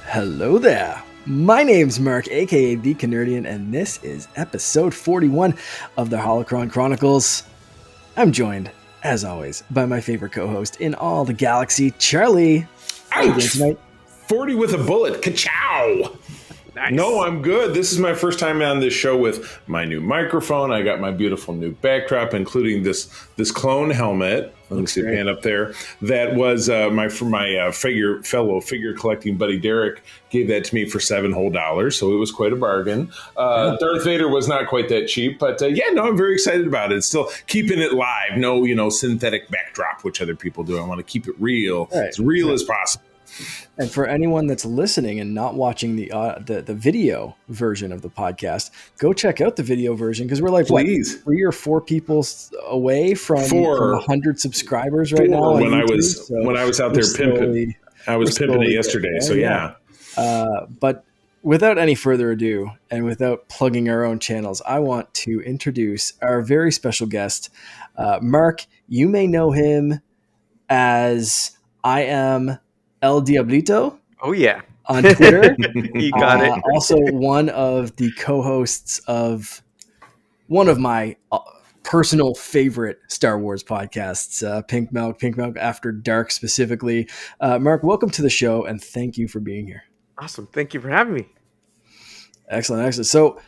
Hello there. My name's Mark, aka The Canardian, and this is episode 41 of the Holocron Chronicles. I'm joined, as always, by my favorite co-host in all the galaxy, Charlie. How are you doing tonight? 40 with a bullet. Ka-chow! Nice. No, I'm good. This is my first time on this show with my new microphone. I got my beautiful new backdrop, including this clone helmet. Let me see a pan up there. That was my fellow figure collecting buddy Derek gave that to me for $7 whole, so it was quite a bargain. Darth Vader was not quite that cheap, but I'm very excited about it. It's still keeping it live. No, synthetic backdrop, which other people do. I want to keep it real, as real as possible. And for anyone that's listening and not watching the video version of the podcast, go check out the video version because we're like, please, 3 or 4 people away from 100 subscribers right now. When I was out there pimping, I was pimping it yesterday. So yeah. But without any further ado, and without plugging our own channels, I want to introduce our very special guest, Mark. You may know him as I Am El Diablito. Oh, yeah. On Twitter. You got it. Also one of the co-hosts of one of my personal favorite Star Wars podcasts, Pink Milk After Dark specifically. Mark, welcome to the show, and thank you for being here. Awesome. Thank you for having me. Excellent. So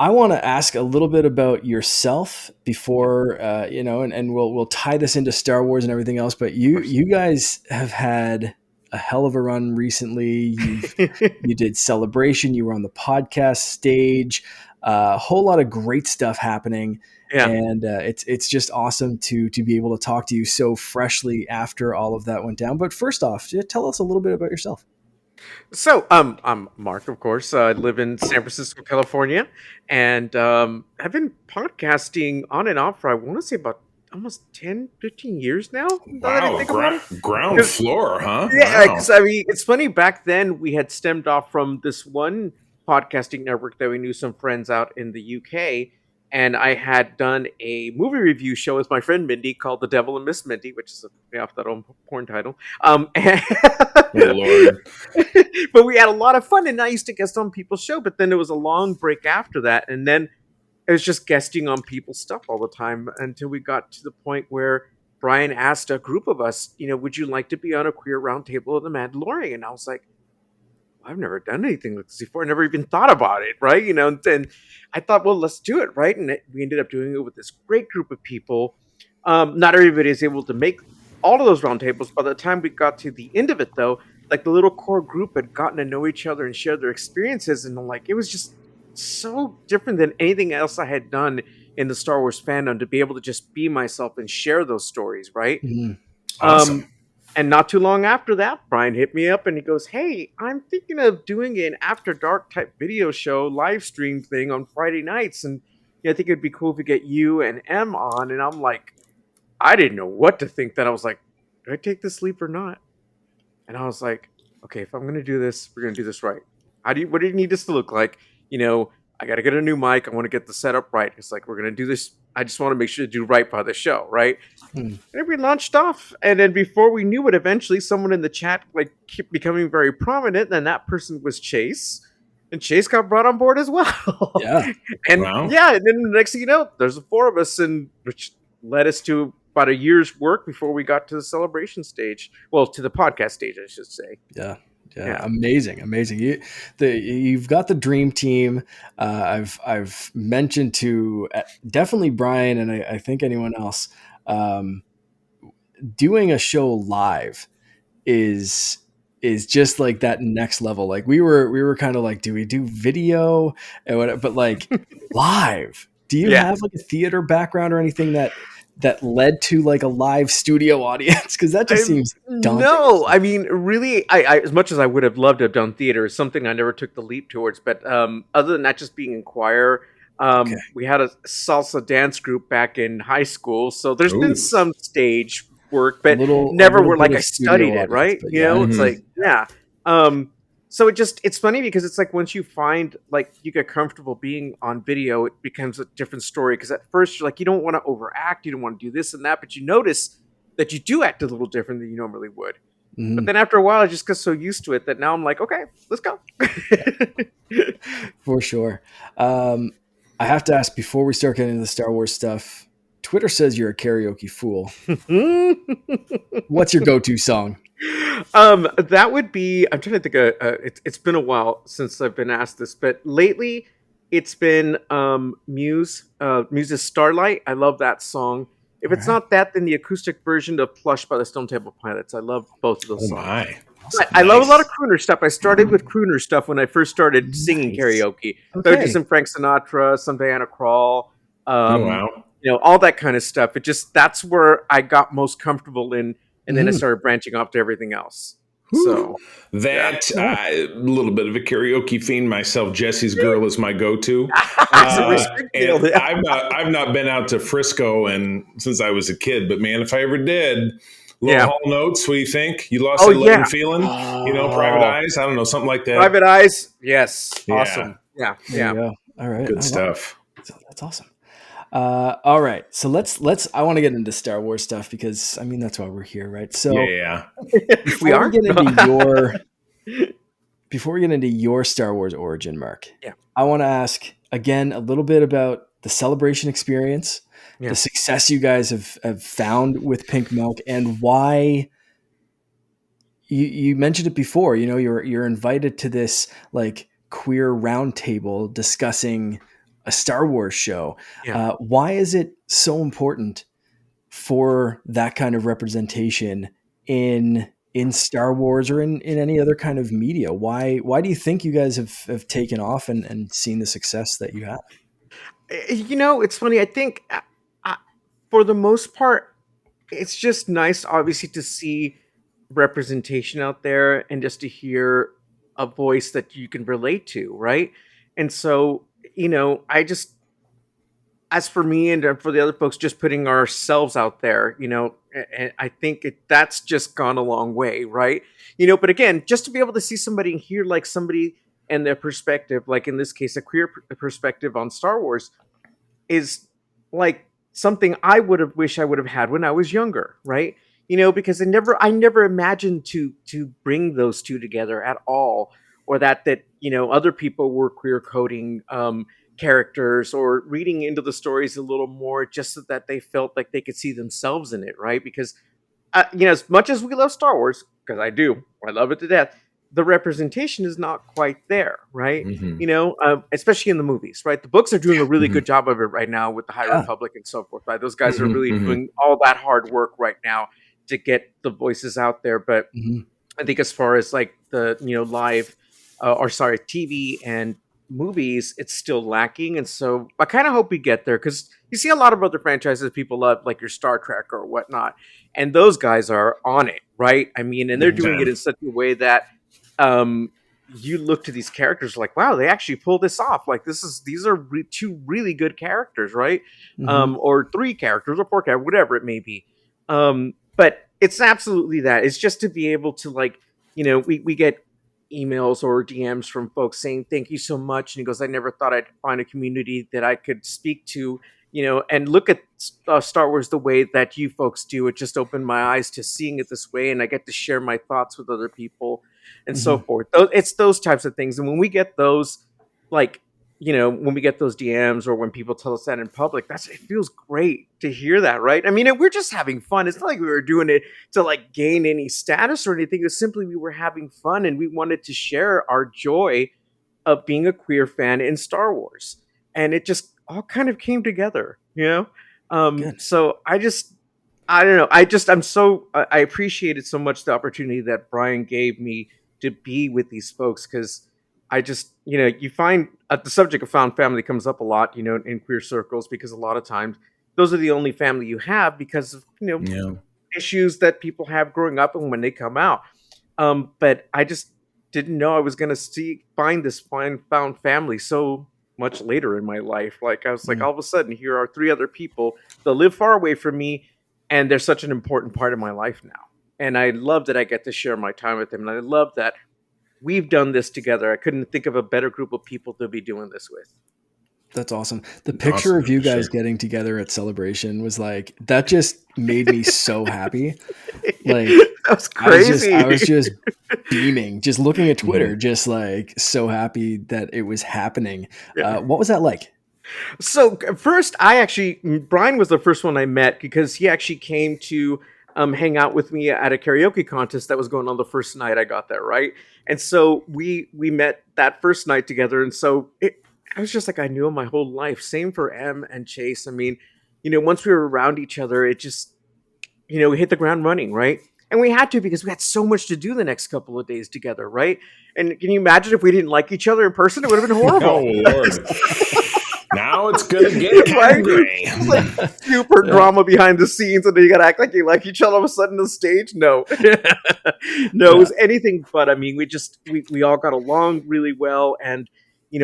I want to ask a little bit about yourself before, and we'll tie this into Star Wars and everything else. But you guys have had a hell of a run recently. You did Celebration. You were on the podcast stage. A whole lot of great stuff happening. Yeah. And it's just awesome to be able to talk to you so freshly after all of that went down. But first off, tell us a little bit about yourself. So, I'm Mark, of course. I live in San Francisco, California, and I've been podcasting on and off for, I want to say, about almost 10, 15 years now. Wow, ground floor, huh? Yeah, because it's funny, back then we had stemmed off from this one podcasting network that we knew some friends out in the UK, and I had done a movie review show with my friend Mindy called The Devil and Miss Mindy, which is off that own porn title. Oh, Lord. But we had a lot of fun, and I used to guest on people's show, but then there was a long break after that, and then it was just guesting on people's stuff all the time until we got to the point where Brian asked a group of us, would you like to be on a queer roundtable of The Mandalorian? And I was like, I've never done anything like this before. I never even thought about it, right? And I thought, well, let's do it, right? And we ended up doing it with this great group of people. Not everybody is able to make all of those roundtables. By the time we got to the end of it, though, like the little core group had gotten to know each other and share their experiences, and it was just so different than anything else I had done in the Star Wars fandom to be able to just be myself and share those stories, right? Mm-hmm. Awesome. And not too long after that, Brian hit me up and he goes, hey, I'm thinking of doing an After Dark type video show, live stream thing on Friday nights. And I think it'd be cool if we get you and Em on. And I'm like, I didn't know what to think. Then I was like, do I take this leap or not? And I was like, okay, if I'm going to do this, we're going to do this right. What do you need this to look like? I got to get a new mic. I want to get the setup right. It's like, we're going to do this. I just want to make sure to do right by the show, right? And we launched off. And then before we knew it, eventually someone in the chat kept becoming very prominent. And that person was Chase. And Chase got brought on board as well. Yeah. And and then the next thing you know, there's the 4 of us, and which led us to about a year's work before we got to the Celebration stage. Well, to the podcast stage, I should say. Yeah. Amazing. You've got the dream team. I've mentioned to definitely Brian, and I think anyone else, doing a show live is just like that next level. Like we were kind of like, do we do video and whatever? But like live. Do you have like a theater background or anything that led to like a live studio audience? Because that just seems daunting. No, I mean, really, I as much as I would have loved to have done theater, is something I never took the leap towards. But other than that, just being in choir, we had a salsa dance group back in high school. So there's been some stage work, but never were like I studied it, right? It's like, so it's funny because it's like once you find you get comfortable being on video, it becomes a different story. Because at first you're like, you don't want to overact, you don't want to do this and that, but you notice that you do act a little different than you normally would. But Mhm. then after a while, I just got so used to it that now I'm like, okay, let's go. For sure. Um, I have to ask before we start getting into the Star Wars stuff. Twitter says you're a karaoke fool. What's your go-to song? That would be. I'm trying to think. It's been a while since I've been asked this, but lately it's been Muse. Muse's Starlight. I love that song. If All it's right. not that, then the acoustic version of Plush by the Stone Temple Pilots. I love both of those Oh songs. my, Awesome. But I love a lot of nice, crooner stuff. I started with crooner stuff when I first started singing Nice. karaoke. So I would do Okay. some Frank Sinatra, some Diana Krall, oh um, wow. all that kind of stuff. It just that's where I got most comfortable in, and then I Mhm. started branching off to everything else. Whew. So yeah. That Yeah. a little bit of a karaoke fiend myself. Jesse's Girl is my go-to, So we and Springfield, yeah. I've not been out to Frisco and since I was a kid. But man, if I ever did, little Yeah. Hall Notes. What do you think? You lost Oh that loving yeah. feeling? Private Oh, Eyes. I don't know, something like that. Private Eyes. Yes. Yeah, Awesome. Yeah. There you Yeah. go. All right. good I love stuff. it. That's awesome. All right. So let's. I want to get into Star Wars stuff because I mean that's why we're here, right? Yeah, So yeah. We before we are. get into your before we get into your Star Wars origin, Mark, Yeah. I want to ask again a little bit about the celebration experience, the Yeah. success you guys have found with Pink Milk, and why you mentioned it before. You know, you're invited to this like queer roundtable discussing a Star Wars show. Yeah. Why is it so important for that kind of representation in Star Wars or in any other kind of media? Why do you think you guys have taken off and seen the success that you have? It's funny. I think uh, for the most part, it's just nice, obviously, to see representation out there and just to hear a voice that you can relate to, right? And so, I just, as for me and for the other folks, just putting ourselves out there, and I think that's just gone a long way, right? But again, just to be able to see somebody and hear like somebody and their perspective, like in this case, a queer perspective on Star Wars, is like something I would have wished I would have had when I was younger, right? Because I never imagined to bring those two together at all, or that other people were queer coding characters or reading into the stories a little more just so that they felt like they could see themselves in it, right? Because as much as we love Star Wars, because I love it to death. The representation is not quite there, right? Hmm. Especially in the movies, right? The books are doing a really Hmm. good job of it right now with the High Yeah. Republic and so forth. Right? Those guys are Hmm. really Hmm. doing all that hard work right now to get the voices out there. But Mhm. I think as far as like the live, or sorry, TV and movies, it's still lacking, and so I kind of hope we get there because you see a lot of other franchises people love, like your Star Trek or whatnot, and those guys are on it, right? I mean, and they're Big doing it time. in such a way that um, you look to these characters like, wow, they actually pulled this off. Like these are two really good characters, right? Mhm. Or three characters or four characters, whatever it may be. But it's absolutely that. It's just to be able to like, we get emails or DMs from folks saying thank you so much, and he goes, I never thought I'd find a community that I could speak to, and look at Star Wars the way that you folks do. It just opened my eyes to seeing it this way, and I get to share my thoughts with other people and so Mhm. forth. It's those types of things, and when we get those, like, when we get those DMs or when people tell us that in public, it feels great to hear that, right? I mean, we're just having fun. It's not like we were doing it to like gain any status or anything. It's simply we were having fun and we wanted to share our joy of being a queer fan in Star Wars. And it just all kind of came together. Good. So I don't know. I appreciated so much the opportunity that Brian gave me to be with these folks because I just, you find the subject of found family comes up a lot, in queer circles because a lot of times those are the only family you have because of, Yeah. issues that people have growing up and when they come out. But I just didn't know I was going to find this found family so much later in my life. Like I was like, Mm. all of a sudden, here are three other people that live far away from me, and they're such an important part of my life now. And I love that I get to share my time with them, and I love that we've done this together. I couldn't think of a better group of people to be doing this with. That's awesome. The picture of you guys getting together at Celebration was like, that just made me so happy. Like, that was crazy. I was just beaming, just looking at Twitter, just like so happy that it was happening. Yeah. What was that like? So first, Brian was the first one I met because he actually came to hang out with me at a karaoke contest that was going on the first night I got there, right? And so we met that first night together, and so I was just like, I knew him my whole life. Same for Em and Chase. I mean, once we were around each other, it just, we hit the ground running, right? And we had to because we had so much to do the next couple of days together, right? And can you imagine if we didn't like each other in person? It would have been horrible. Oh, Lord. Now it's gonna get angry. Like super drama behind the scenes, and then you gotta act like you like each other all of a sudden on stage. No, no, it was anything but. I mean, we all got along really well, and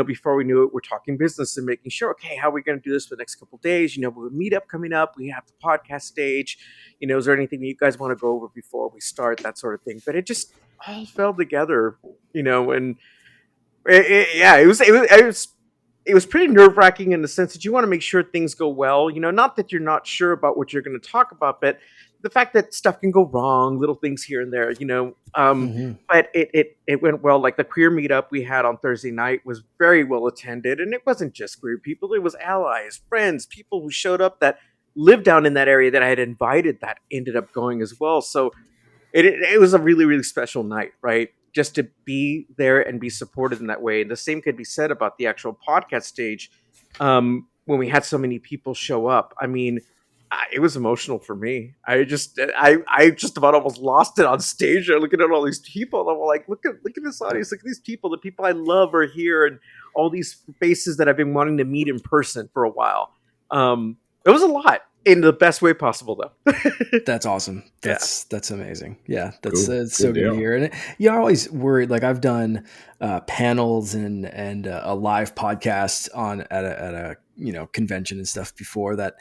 before we knew it, we're talking business and making sure, okay, how are we going to do this for the next couple of days? We have a meetup coming up. We have the podcast stage. Is there anything that you guys want to go over before we start? That sort of thing. But it just all fell together, and it was pretty nerve-wracking in the sense that you want to make sure things go well. Not that you're not sure about what you're going to talk about, but the fact that stuff can go wrong, little things here and there, but it went well. Like the queer meetup we had on Thursday night was very well attended, and it wasn't just queer people. It was allies, friends, people who showed up that lived down in that area that I had invited that ended up going as well. So it was a really, really special night, right? Just to be there and be supported in that way. And the same could be said about the actual podcast stage. When we had so many people show up, I mean, it was emotional for me. I just about almost lost it on stage. I'm looking at all these people, and I'm like, look at this audience, look at these people. The people I love are here, and all these faces that I've been wanting to meet in person for a while. It was a lot in the best way possible, though. That's awesome. That's amazing. Yeah, that's Cool. it's so good to hear. And you're always worried. Like I've done panels and a live podcast at a convention and stuff before that.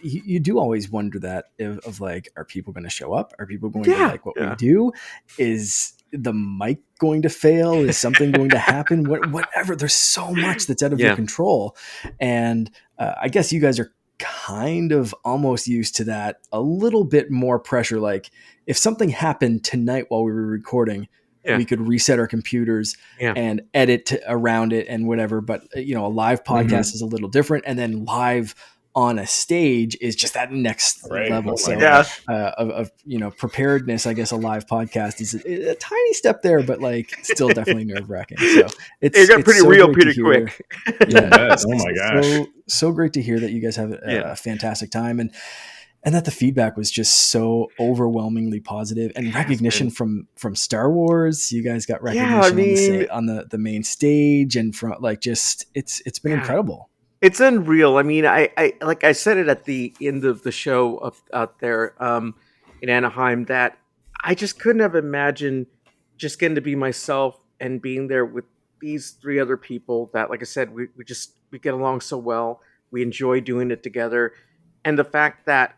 You do always wonder that of like, are people going to show up? Are people going to like what we do? Is the mic going to fail? Is something going to happen? Whatever. There's so much that's out of your control, and I guess you guys are kind of almost used to that, a little bit more pressure. Like if something happened tonight while we were recording, we could reset our computers and edit around it and whatever. But a live podcast is a little different. And then live on a stage is just that next level. Of preparedness, I guess a live podcast is a tiny step there, but like still definitely nerve wracking. So it got pretty real pretty quick. Oh my gosh. So great to hear that you guys have a fantastic time, and that the feedback was just so overwhelmingly positive, and recognition from Star Wars. You guys got recognition on the main stage, and from like just it's been incredible. It's unreal. I mean, I like I said it at the end of the show out there in Anaheim, that I just couldn't have imagined just getting to be myself and being there with these three other people that, like I said, we get along so well. We enjoy doing it together. And the fact that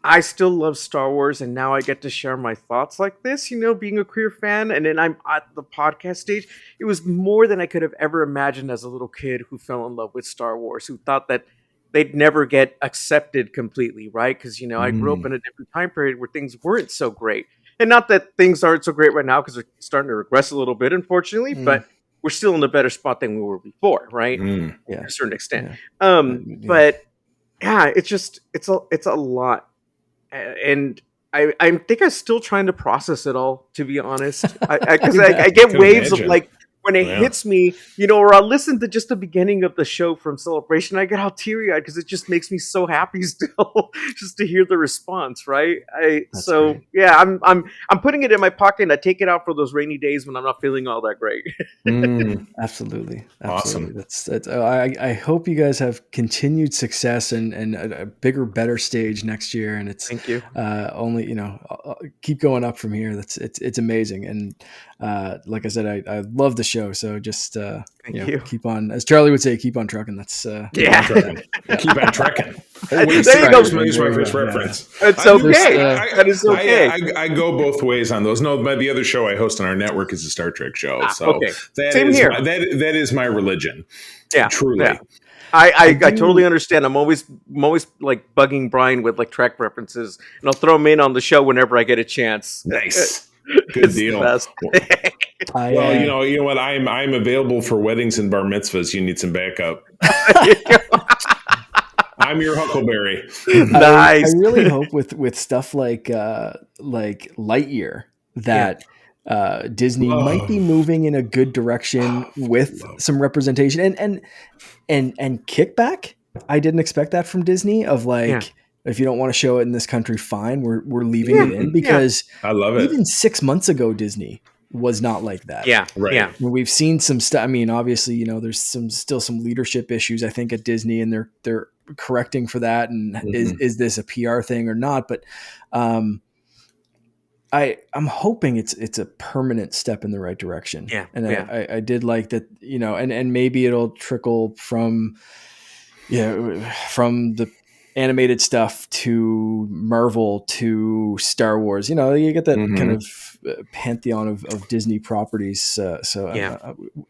I still love Star Wars, and now I get to share my thoughts like this, being a queer fan, and then I'm at the podcast stage. It was more than I could have ever imagined as a little kid who fell in love with Star Wars, who thought that they'd never get accepted completely, right? Because, I grew up in a different time period where things weren't so great. And not that things aren't so great right now, because they're starting to regress a little bit, unfortunately, but we're still in a better spot than we were before, right? To a certain extent. But yeah, it's a lot. And I think I'm still trying to process it all, to be honest. Because I get waves of like, when it hits me, or I'll listen to just the beginning of the show from Celebration, I get all teary-eyed because it just makes me so happy still just to hear the response, right? Great. Yeah, I'm putting it in my pocket, and I take it out for those rainy days when I'm not feeling all that great. Absolutely. Awesome. That's I hope you guys have continued success and a bigger, better stage next year. And it's thank you. Only keep going up from here. It's amazing. And like I said, I love the show. So just keep on, as Charlie would say, keep on trucking. That's keep on trucking. Keep on trucking. There you go. Use my first reference. It's okay. That is okay. I go both ways on those. No, the other show I host on our network is a Star Trek show. So okay. that Same is here. that is my religion. Yeah, Truly. yeah. I totally understand. I'm always like bugging Brian with like Trek references, and I'll throw them in on the show whenever I get a chance. Nice. Good It's the deal. best. Well, you know what? I'm available for weddings and bar mitzvahs. You need some backup. I'm your Huckleberry. Nice. I really hope with stuff like Lightyear that Disney might be moving in a good direction with some representation and kickback. I didn't expect that from Disney of like, if you don't want to show it in this country, fine, we're leaving it in, because I love it. even 6 months ago, Disney was not like that. Yeah, Right. yeah. We've seen some stuff. I mean, obviously, you know, there's still some leadership issues, I think, at Disney, and they're correcting for that. And is this a PR thing or not? But I'm hoping it's a permanent step in the right direction. Yeah, And yeah. I did like that, you know, and maybe it'll trickle from the animated stuff to Marvel to Star Wars. You know, you get that kind of pantheon of Disney properties.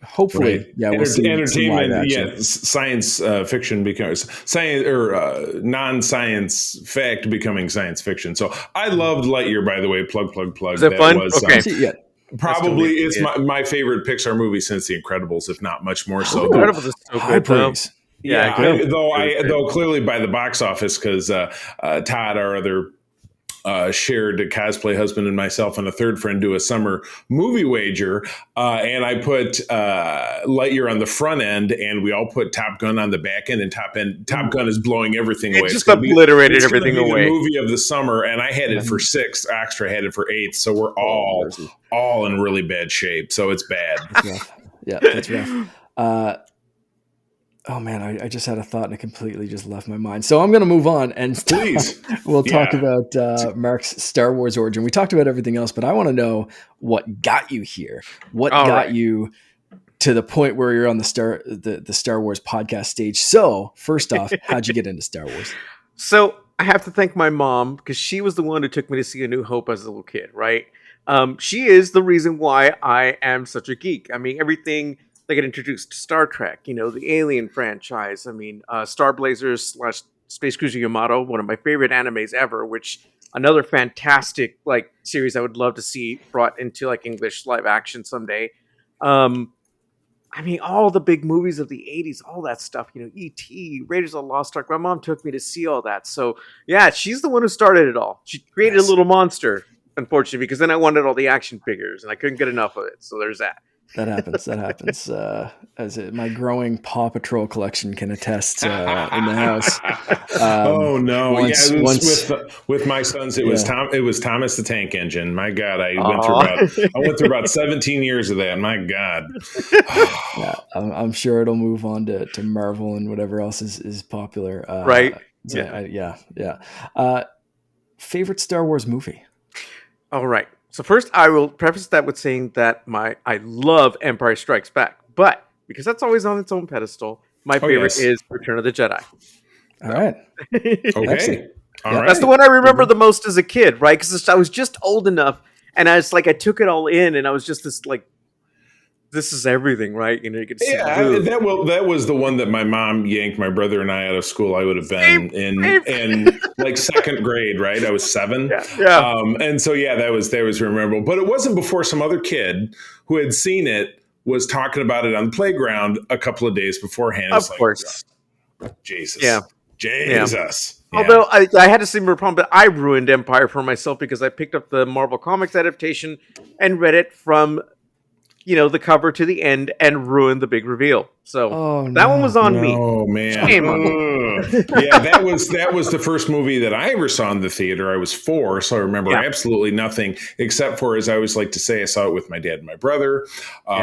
Hopefully, we'll see entertainment. Science fiction becomes science, or non-science fact becoming science fiction. So I loved Lightyear, by the way. Plug. Was it fun? Okay. Probably it's my favorite Pixar movie since The Incredibles, if not much more so. Incredibles is so High good, though. praise. Yeah, though clearly by the box office, because Todd, our other shared cosplay husband, and myself and a third friend do a summer movie wager, and I put Lightyear on the front end, and we all put Top Gun on the back end, and Top Gun is blowing everything away. It just obliterated everything away. The movie of the summer, and I had it for 6th. Extra had it for 8th, so we're all in really bad shape. So it's bad. That's rough. Yeah, that's rough. Oh man, I just had a thought and it completely just left my mind. So I'm going to move on and please. We'll talk about Mark's Star Wars origin. We talked about everything else, but I want to know what got you here. What got you to the point where you're on the Star Wars podcast stage? So first off, how'd you get into Star Wars? So I have to thank my mom, because she was the one who took me to see A New Hope as a little kid, right? She is the reason why I am such a geek. I mean, everything they get introduced to Star Trek, you know, the Alien franchise. I mean, Star Blazers / Space Cruiser Yamato, one of my favorite animes ever, which another fantastic like series I would love to see brought into like English live action someday. I mean, all the big movies of the 80s, all that stuff, you know, E.T., Raiders of the Lost Ark. My mom took me to see all that. So yeah, she's the one who started it all. She created a little monster, unfortunately, because then I wanted all the action figures and I couldn't get enough of it. So there's that. That happens. My growing Paw Patrol collection can attest in the house. Oh no! With my sons, it was Thomas the Tank Engine. My God, I went through about 17 years of that. My God. I'm sure it'll move on to Marvel and whatever else is popular. Right? Favorite Star Wars movie? All right. So first, I will preface that with saying that I love Empire Strikes Back, but because that's always on its own pedestal, my favorite is Return of the Jedi. All right. Okay. All right. That's the one I remember the most as a kid, right? Because I was just old enough, and I took it all in, and I was just this is everything, right? You know, you could see. That was the one that my mom yanked my brother and I out of school. I would have been in like 2nd grade, right? I was 7. Yeah. And so that was memorable. But it wasn't before some other kid who had seen it was talking about it on the playground a couple of days beforehand. Of course. Jesus. Yeah. Jesus. Yeah. Although I had a similar problem, but I ruined Empire for myself because I picked up the Marvel Comics adaptation and read it from the cover to the end and ruined the big reveal. So that one was on me. Oh man. Shame on me. That was the first movie that I ever saw in the theater. I was 4, so I remember absolutely nothing except for, as I always like to say, I saw it with my dad and my brother.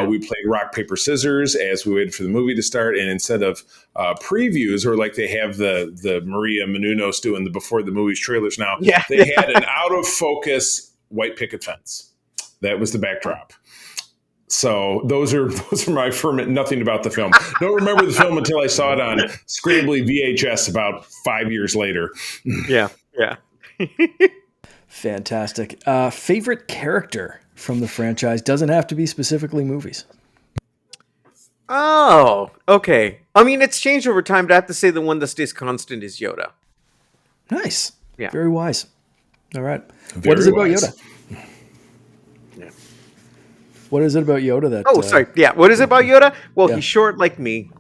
We played rock, paper, scissors as we waited for the movie to start. And instead of previews, or like they have the Maria Menounos doing the before the movies trailers now, they had an out of focus white picket fence. That was the backdrop. So those are my nothing about the film. Don't remember the film until I saw it on scrambly VHS about 5 years later. Yeah. Fantastic. Favorite character from the franchise? Doesn't have to be specifically movies. Oh, Okay. I mean, it's changed over time, but I have to say the one that stays constant is Yoda. Nice. Yeah. Very wise. All right. What is Very it about wise. Yoda? What is it about Yoda that? Oh, sorry. Yeah. What is it about Yoda? Well, Yeah. he's short like me.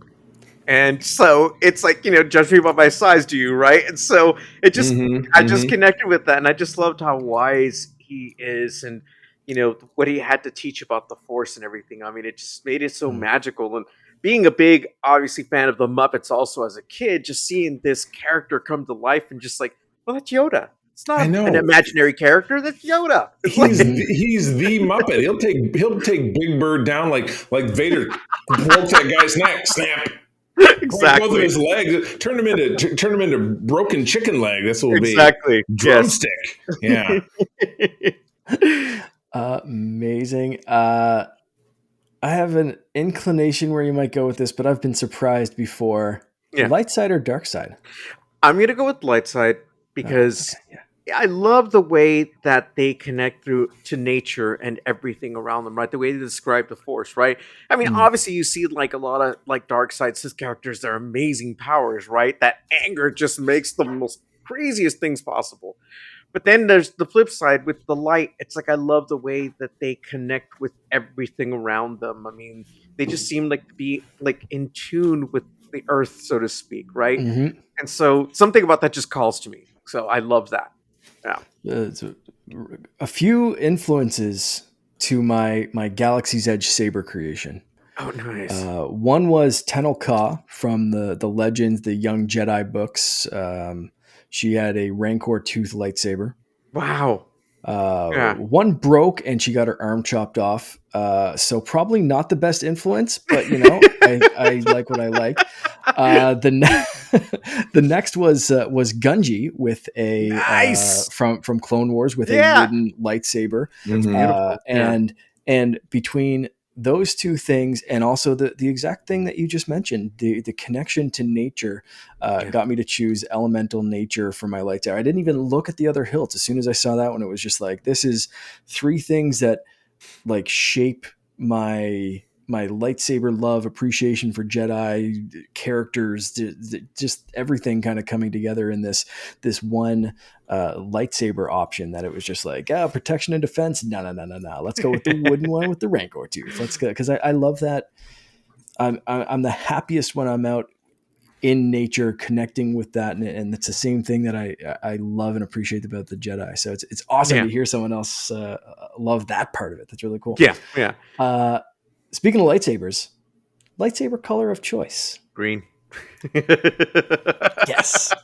And so it's like, judge me by my size, do you, right? And so I just connected with that. And I just loved how wise he is and, what he had to teach about the Force and everything. I mean, it just made it so magical. And being a big, obviously, fan of the Muppets also as a kid, just seeing this character come to life and just like, well, that's Yoda. It's I not an know. imaginary character. That's Yoda. It's like, He's the Muppet. He'll take Big Bird down like Vader broke that guy's neck. Snap. Break both of exactly. his legs. Turn him into broken chicken leg. This will Exactly. be Yes. drumstick. Yeah. Amazing. I have an inclination where you might go with this, but I've been surprised before. Yeah. Light side or dark side? I'm going to go with light side because Okay, I love the way that they connect through to nature and everything around them, right? The way they describe the Force, right? I mean, obviously you see like a lot of like dark side cis characters, their amazing powers, right? That anger just makes the most craziest things possible. But then there's the flip side with the light. It's like I love the way that they connect with everything around them. I mean, they just seem like to be like in tune with the earth, so to speak, right? Mm-hmm. And so something about that just calls to me. So I love that. Yeah. A few influences to my Galaxy's Edge saber creation. Oh, nice. One was Tenel Ka from the Legends, the Young Jedi books. She had a Rancor tooth lightsaber. Wow. Yeah. One broke and she got her arm chopped off. So probably not the best influence, but I like what I like. The next was Gunji with a Nice. from Clone Wars with a Yeah. wooden lightsaber. That's beautiful. And between those two things and also the exact thing that you just mentioned, the connection to nature got me to choose elemental nature for my lightsaber. I didn't even look at the other hilts. As soon as I saw that one, it was just like, this is three things that like shape my lightsaber love, appreciation for Jedi characters, just everything kind of coming together in this one lightsaber option. That it was just like, protection and defense. No. Let's go with the wooden one with the Rancor tooth. Let's go, because I love that. I'm the happiest when I'm out in nature, connecting with that, and it's the same thing that I love and appreciate about the Jedi. So it's awesome to hear someone else love that part of it. That's really cool. Yeah. Speaking of lightsabers, lightsaber color of choice. Green. Yes.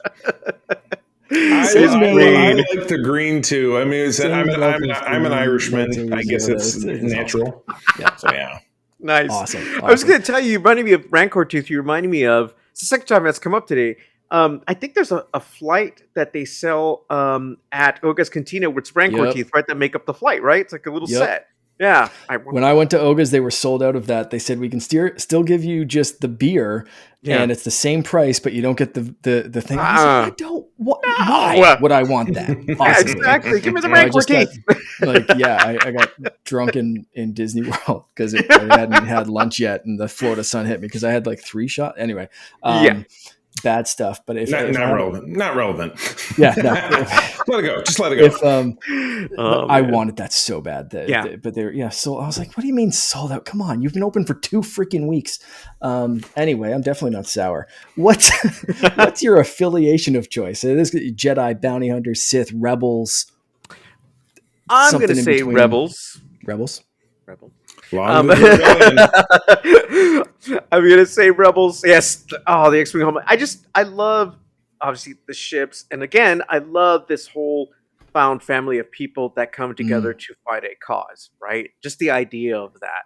I like the green too. I mean, I'm an Irishman. I guess it's natural. Yeah. So yeah. Nice. Awesome. I was going to tell you, you reminded me of Rancor Tooth. You reminded me of, it's the second time that's come up today. I think there's a flight that they sell at Oga's Cantina with Rancor Teeth, right? That make up the flight, right? It's like a little set. Yeah. When I went to Oga's, they were sold out of that. They said, we can still give you just the beer, and it's the same price, but you don't get the thing. I was like, I don't. Why would I want that? Yeah, exactly. Give me the Rancor Teeth. I got drunk in Disney World because I hadn't had lunch yet, and the Florida sun hit me because I had like 3 shots. Anyway, bad stuff. But if not relevant. Yeah, no. Let it go. Just let it go. I wanted that so bad. But they're so I was like, what do you mean sold out? Come on, you've been open for 2 freaking weeks. Anyway, I'm definitely not sour. What's your affiliation of choice? This Jedi, bounty hunters, Sith, rebels. I'm going to say rebels. Rebels. I'm going to say rebels. Yes. Oh, the X-Wing helmet. I love, obviously, the ships. And again, I love this whole found family of people that come together to fight a cause, right? Just the idea of that.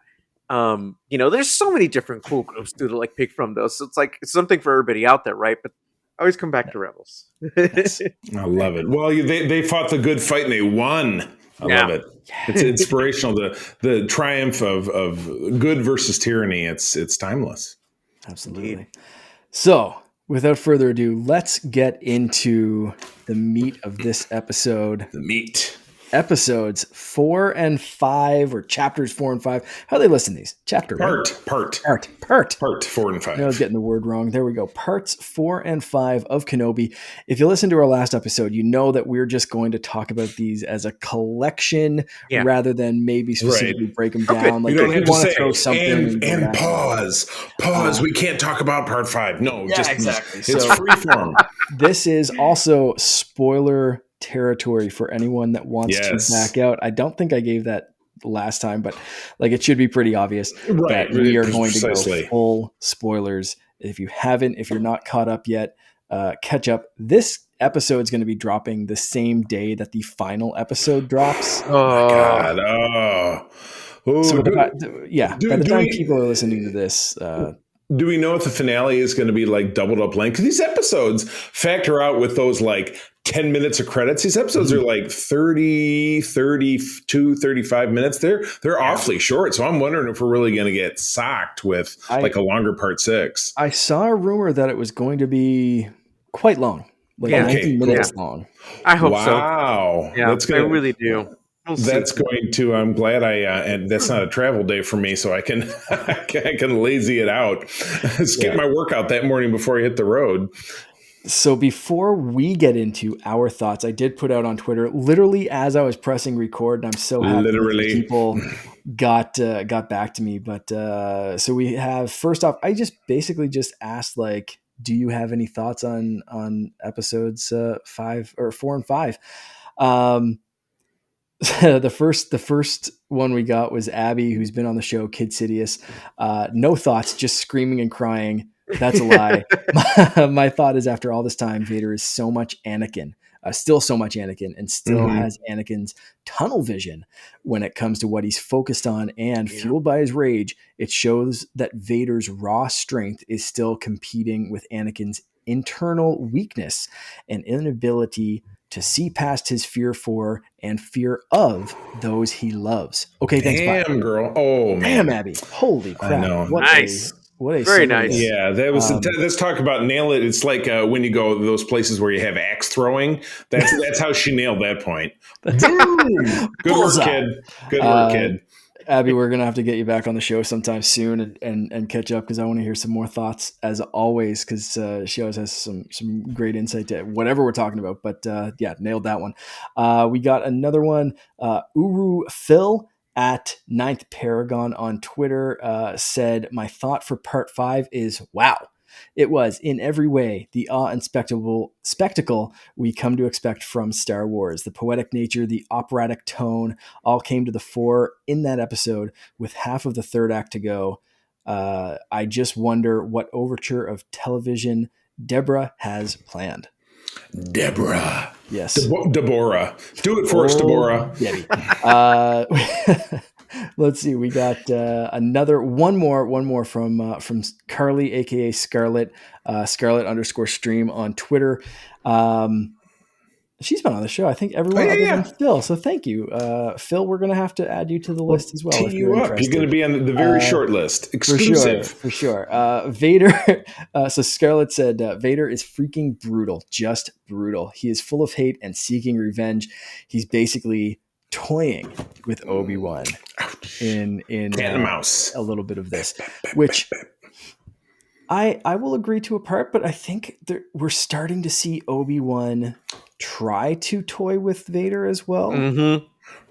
There's so many different cool groups to like pick from those. So it's something for everybody out there, right? But I always come back to rebels. I love it. Well, they fought the good fight and they won. I love it. It's inspirational. The triumph of good versus tyranny. It's timeless. Absolutely. Indeed. So, without further ado, let's get into the meat of this episode. The meat. episodes 4 and 5, or chapters 4 and 5. How they listen these? Chapter, Part Part 4 and 5. I was getting the word wrong. There we go. Parts 4 and 5 of Kenobi. If you listen to our last episode, you know that we're just going to talk about these as a collection rather than maybe specifically break them down. Like, you don't have to say throw something and pause. We can't talk about part 5. No, just exactly. It's free form. This is also spoiler territory for anyone that wants to back out. I don't think I gave that last time, but like it should be pretty obvious that we are going to go full spoilers. If you're not caught up yet, catch up. This episode is going to be dropping the same day that the final episode drops. Oh my God. So by the time people are listening to this, do we know if the finale is going to be like doubled up length? Because these episodes factor out with those like 10 minutes of credits. These episodes are like 30, 32, 35 minutes. They're awfully short. So I'm wondering if we're really going to get socked with like a longer part 6. I saw a rumor that it was going to be quite long, like 90 minutes long. I hope so. Wow. Yeah, I really do. That's going to. I'm glad and that's not a travel day for me, so I can I can lazy it out, skip my workout that morning before I hit the road. So before we get into our thoughts, I did put out on Twitter, literally as I was pressing record, and I'm so happy people got back to me. But so we have, first off, I just basically just asked, like, do you have any thoughts on episodes 5 or 4 and 5? The first one we got was Abby, who's been on the show, Kid Sidious. No thoughts, just screaming and crying. That's a lie. My thought is, after all this time, Vader is so much Anakin, still so much Anakin, and still has Anakin's tunnel vision when it comes to what he's focused on, and fueled by his rage, it shows that Vader's raw strength is still competing with Anakin's internal weakness and inability to see past his fear for and fear of those he loves. Okay, thanks. Damn, girl. Oh, man. Damn, Abby. Holy crap. I know. Nice. What a very nice. Yeah, that was. Let's talk about nail it. It's like when you go to those places where you have axe throwing. That's how she nailed that point. Good work, kid. Good work, kid. Abby, we're gonna have to get you back on the show sometime soon and catch up, because I want to hear some more thoughts, as always, because she always has some great insight to whatever we're talking about. But nailed that one. We got another one. Uru Phil at 9th Paragon on Twitter said, my thought for part 5 is, wow, it was in every way the awe and spectacle we come to expect from Star Wars. The poetic nature, the operatic tone, all came to the fore in that episode, with half of the third act to go. I just wonder what overture of television Deborah has planned. Deborah. Yes. Deborah. Do it for us, Deborah. Let's see. We got one more from Carly, aka Scarlet, Scarlet_stream on Twitter. She's been on the show, I think, everyone other than Phil. So thank you, Phil. We're going to have to add you to the list as well. You're going to be on the very short list. Exclusive. For sure. Vader. So Scarlett said, Vader is freaking brutal. Just brutal. He is full of hate and seeking revenge. He's basically toying with Obi Wan in a little bit of this, which I will agree to a part, but I think we're starting to see Obi Wan try to toy with Vader as well. Mm-hmm.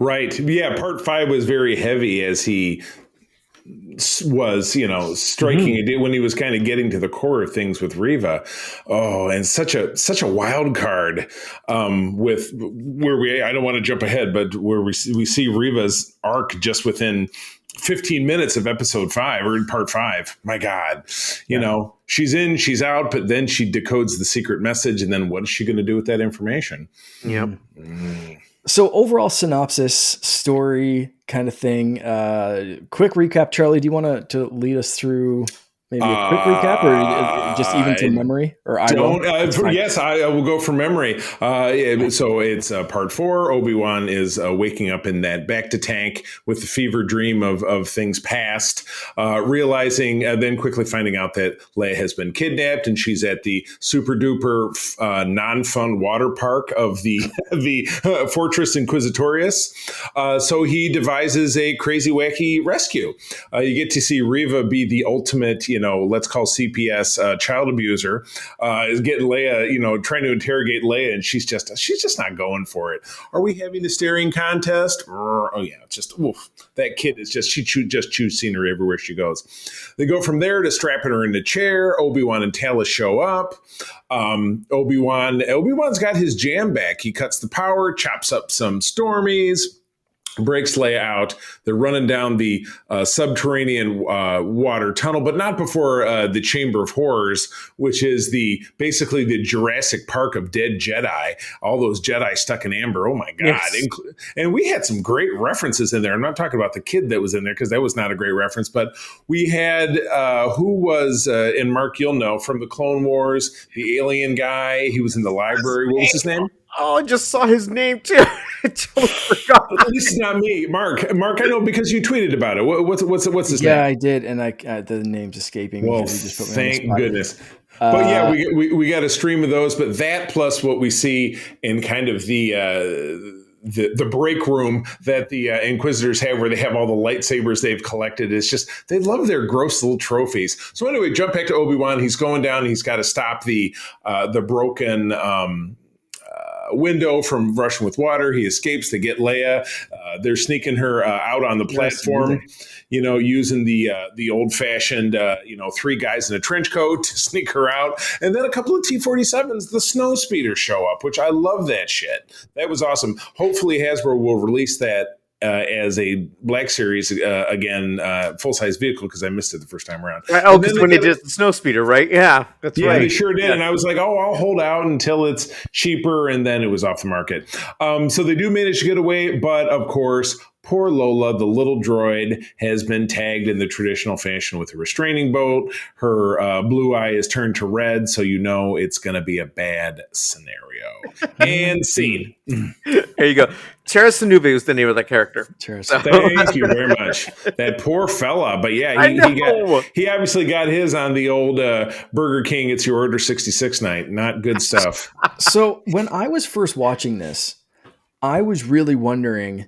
Right. Yeah. Part 5 was very heavy as he was, striking it when he was kind of getting to the core of things with Reva. Oh, and such a wild card with where I don't want to jump ahead, but where we see Reva's arc just within 15 minutes of episode 5 or in part 5. My God, she's in, she's out, but then she decodes the secret message. And then what is she going to do with that information? Yep. So overall synopsis, story kind of thing. Quick recap, Charlie, do you want to lead us through maybe a quick recap, or just even from memory, or I will. Don't. Yes, I will go from memory. So it's part 4. Obi-Wan is waking up in that back to tank with the fever dream of things past, realizing, then quickly finding out that Leia has been kidnapped and she's at the super duper non-fun water park of the the Fortress Inquisitorius. So he devises a crazy wacky rescue. You get to see Reva be the ultimate, let's call CPS child abuser, is getting Leia, trying to interrogate Leia, and she's just not going for it. Are we having a staring contest? Oh yeah, it's just oof. That kid is just just chews scenery everywhere she goes. They go from there to strapping her in the chair. Obi-Wan and Talos show up. Obi-Wan's got his jam back. He cuts the power, chops up some stormies, breaks Leia out. They're running down the subterranean water tunnel, but not before the Chamber of Horrors, which is basically the Jurassic Park of dead Jedi. All those Jedi stuck in amber. Oh my God. Yes. And we had some great references in there. I'm not talking about the kid that was in there because that was not a great reference, but we had who was in Mark, you'll know, from the Clone Wars, the alien guy. He was in the library. What was his name? Oh, I just saw his name too. I totally forgot. This is not me, Mark. Mark, I know because you tweeted about it. What's his name? Yeah, I did, and the name's escaping. Well, because he just put me thank goodness. But yeah, we got a stream of those. But that plus what we see in kind of the break room that the Inquisitors have, where they have all the lightsabers they've collected, is just, they love their gross little trophies. So anyway, jump back to Obi-Wan. He's going down. He's got to stop the broken window from rushing with water. He escapes. They get Leia. They're sneaking her out on the platform, using the old-fashioned, 3 guys in a trench coat to sneak her out. And then a couple of T-47s, the snow speeders, show up, which I love that shit. That was awesome. Hopefully Hasbro will release that as a Black Series again, full-size vehicle, because I missed it the first time around. Oh, because when they did the snow speeder, right? Yeah, that's right. Yeah, they sure did. Yeah. And I was like, I'll hold out until it's cheaper, and then it was off the market. So they do manage to get away, but of course, poor Lola, the little droid, has been tagged in the traditional fashion with a restraining bolt. Her blue eye is turned to red, so it's going to be a bad scenario. And scene. There you go. Terrace Sanuvi was the name of that character. Thank you very much. That poor fella. But yeah, he obviously got his on the old Burger King It's Your Order 66 night. Not good stuff. So when I was first watching this, I was really wondering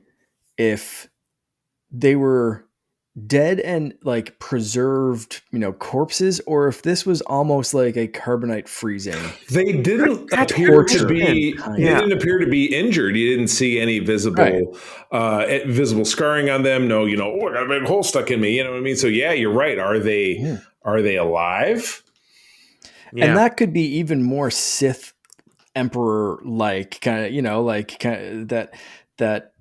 if they were dead and like preserved, corpses, or if this was almost like a carbonite freezing. They didn't appear to be. They didn't appear to be injured. You didn't see any visible scarring on them. No, I got a big hole stuck in me. You know what I mean? So yeah, you're right. Are they alive? Yeah. And that could be even more Sith Emperor like, kind of, that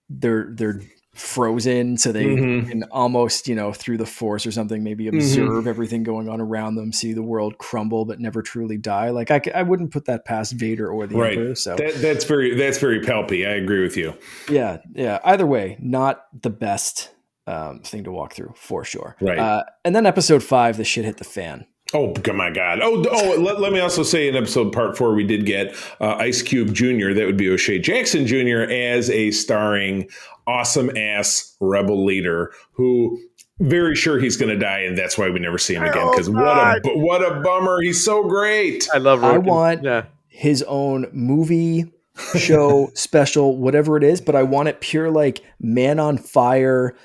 they're frozen, so they can almost, through the Force or something, maybe observe everything going on around them, see the world crumble, but never truly die. Like I wouldn't put that past Vader or the Emperor. So that's very palpy. I agree with you. Yeah. Either way, not the best thing to walk through for sure. Right. And then episode 5, the shit hit the fan. Oh my God! Let me also say in episode part 4 we did get Ice Cube Jr. That would be O'Shea Jackson Jr. as a starring awesome ass rebel leader who very sure he's going to die, and that's why we never see him again. Because what a bummer! He's so great. I love. I want his own movie, show, special, whatever it is, but I want it pure like Man on Fire,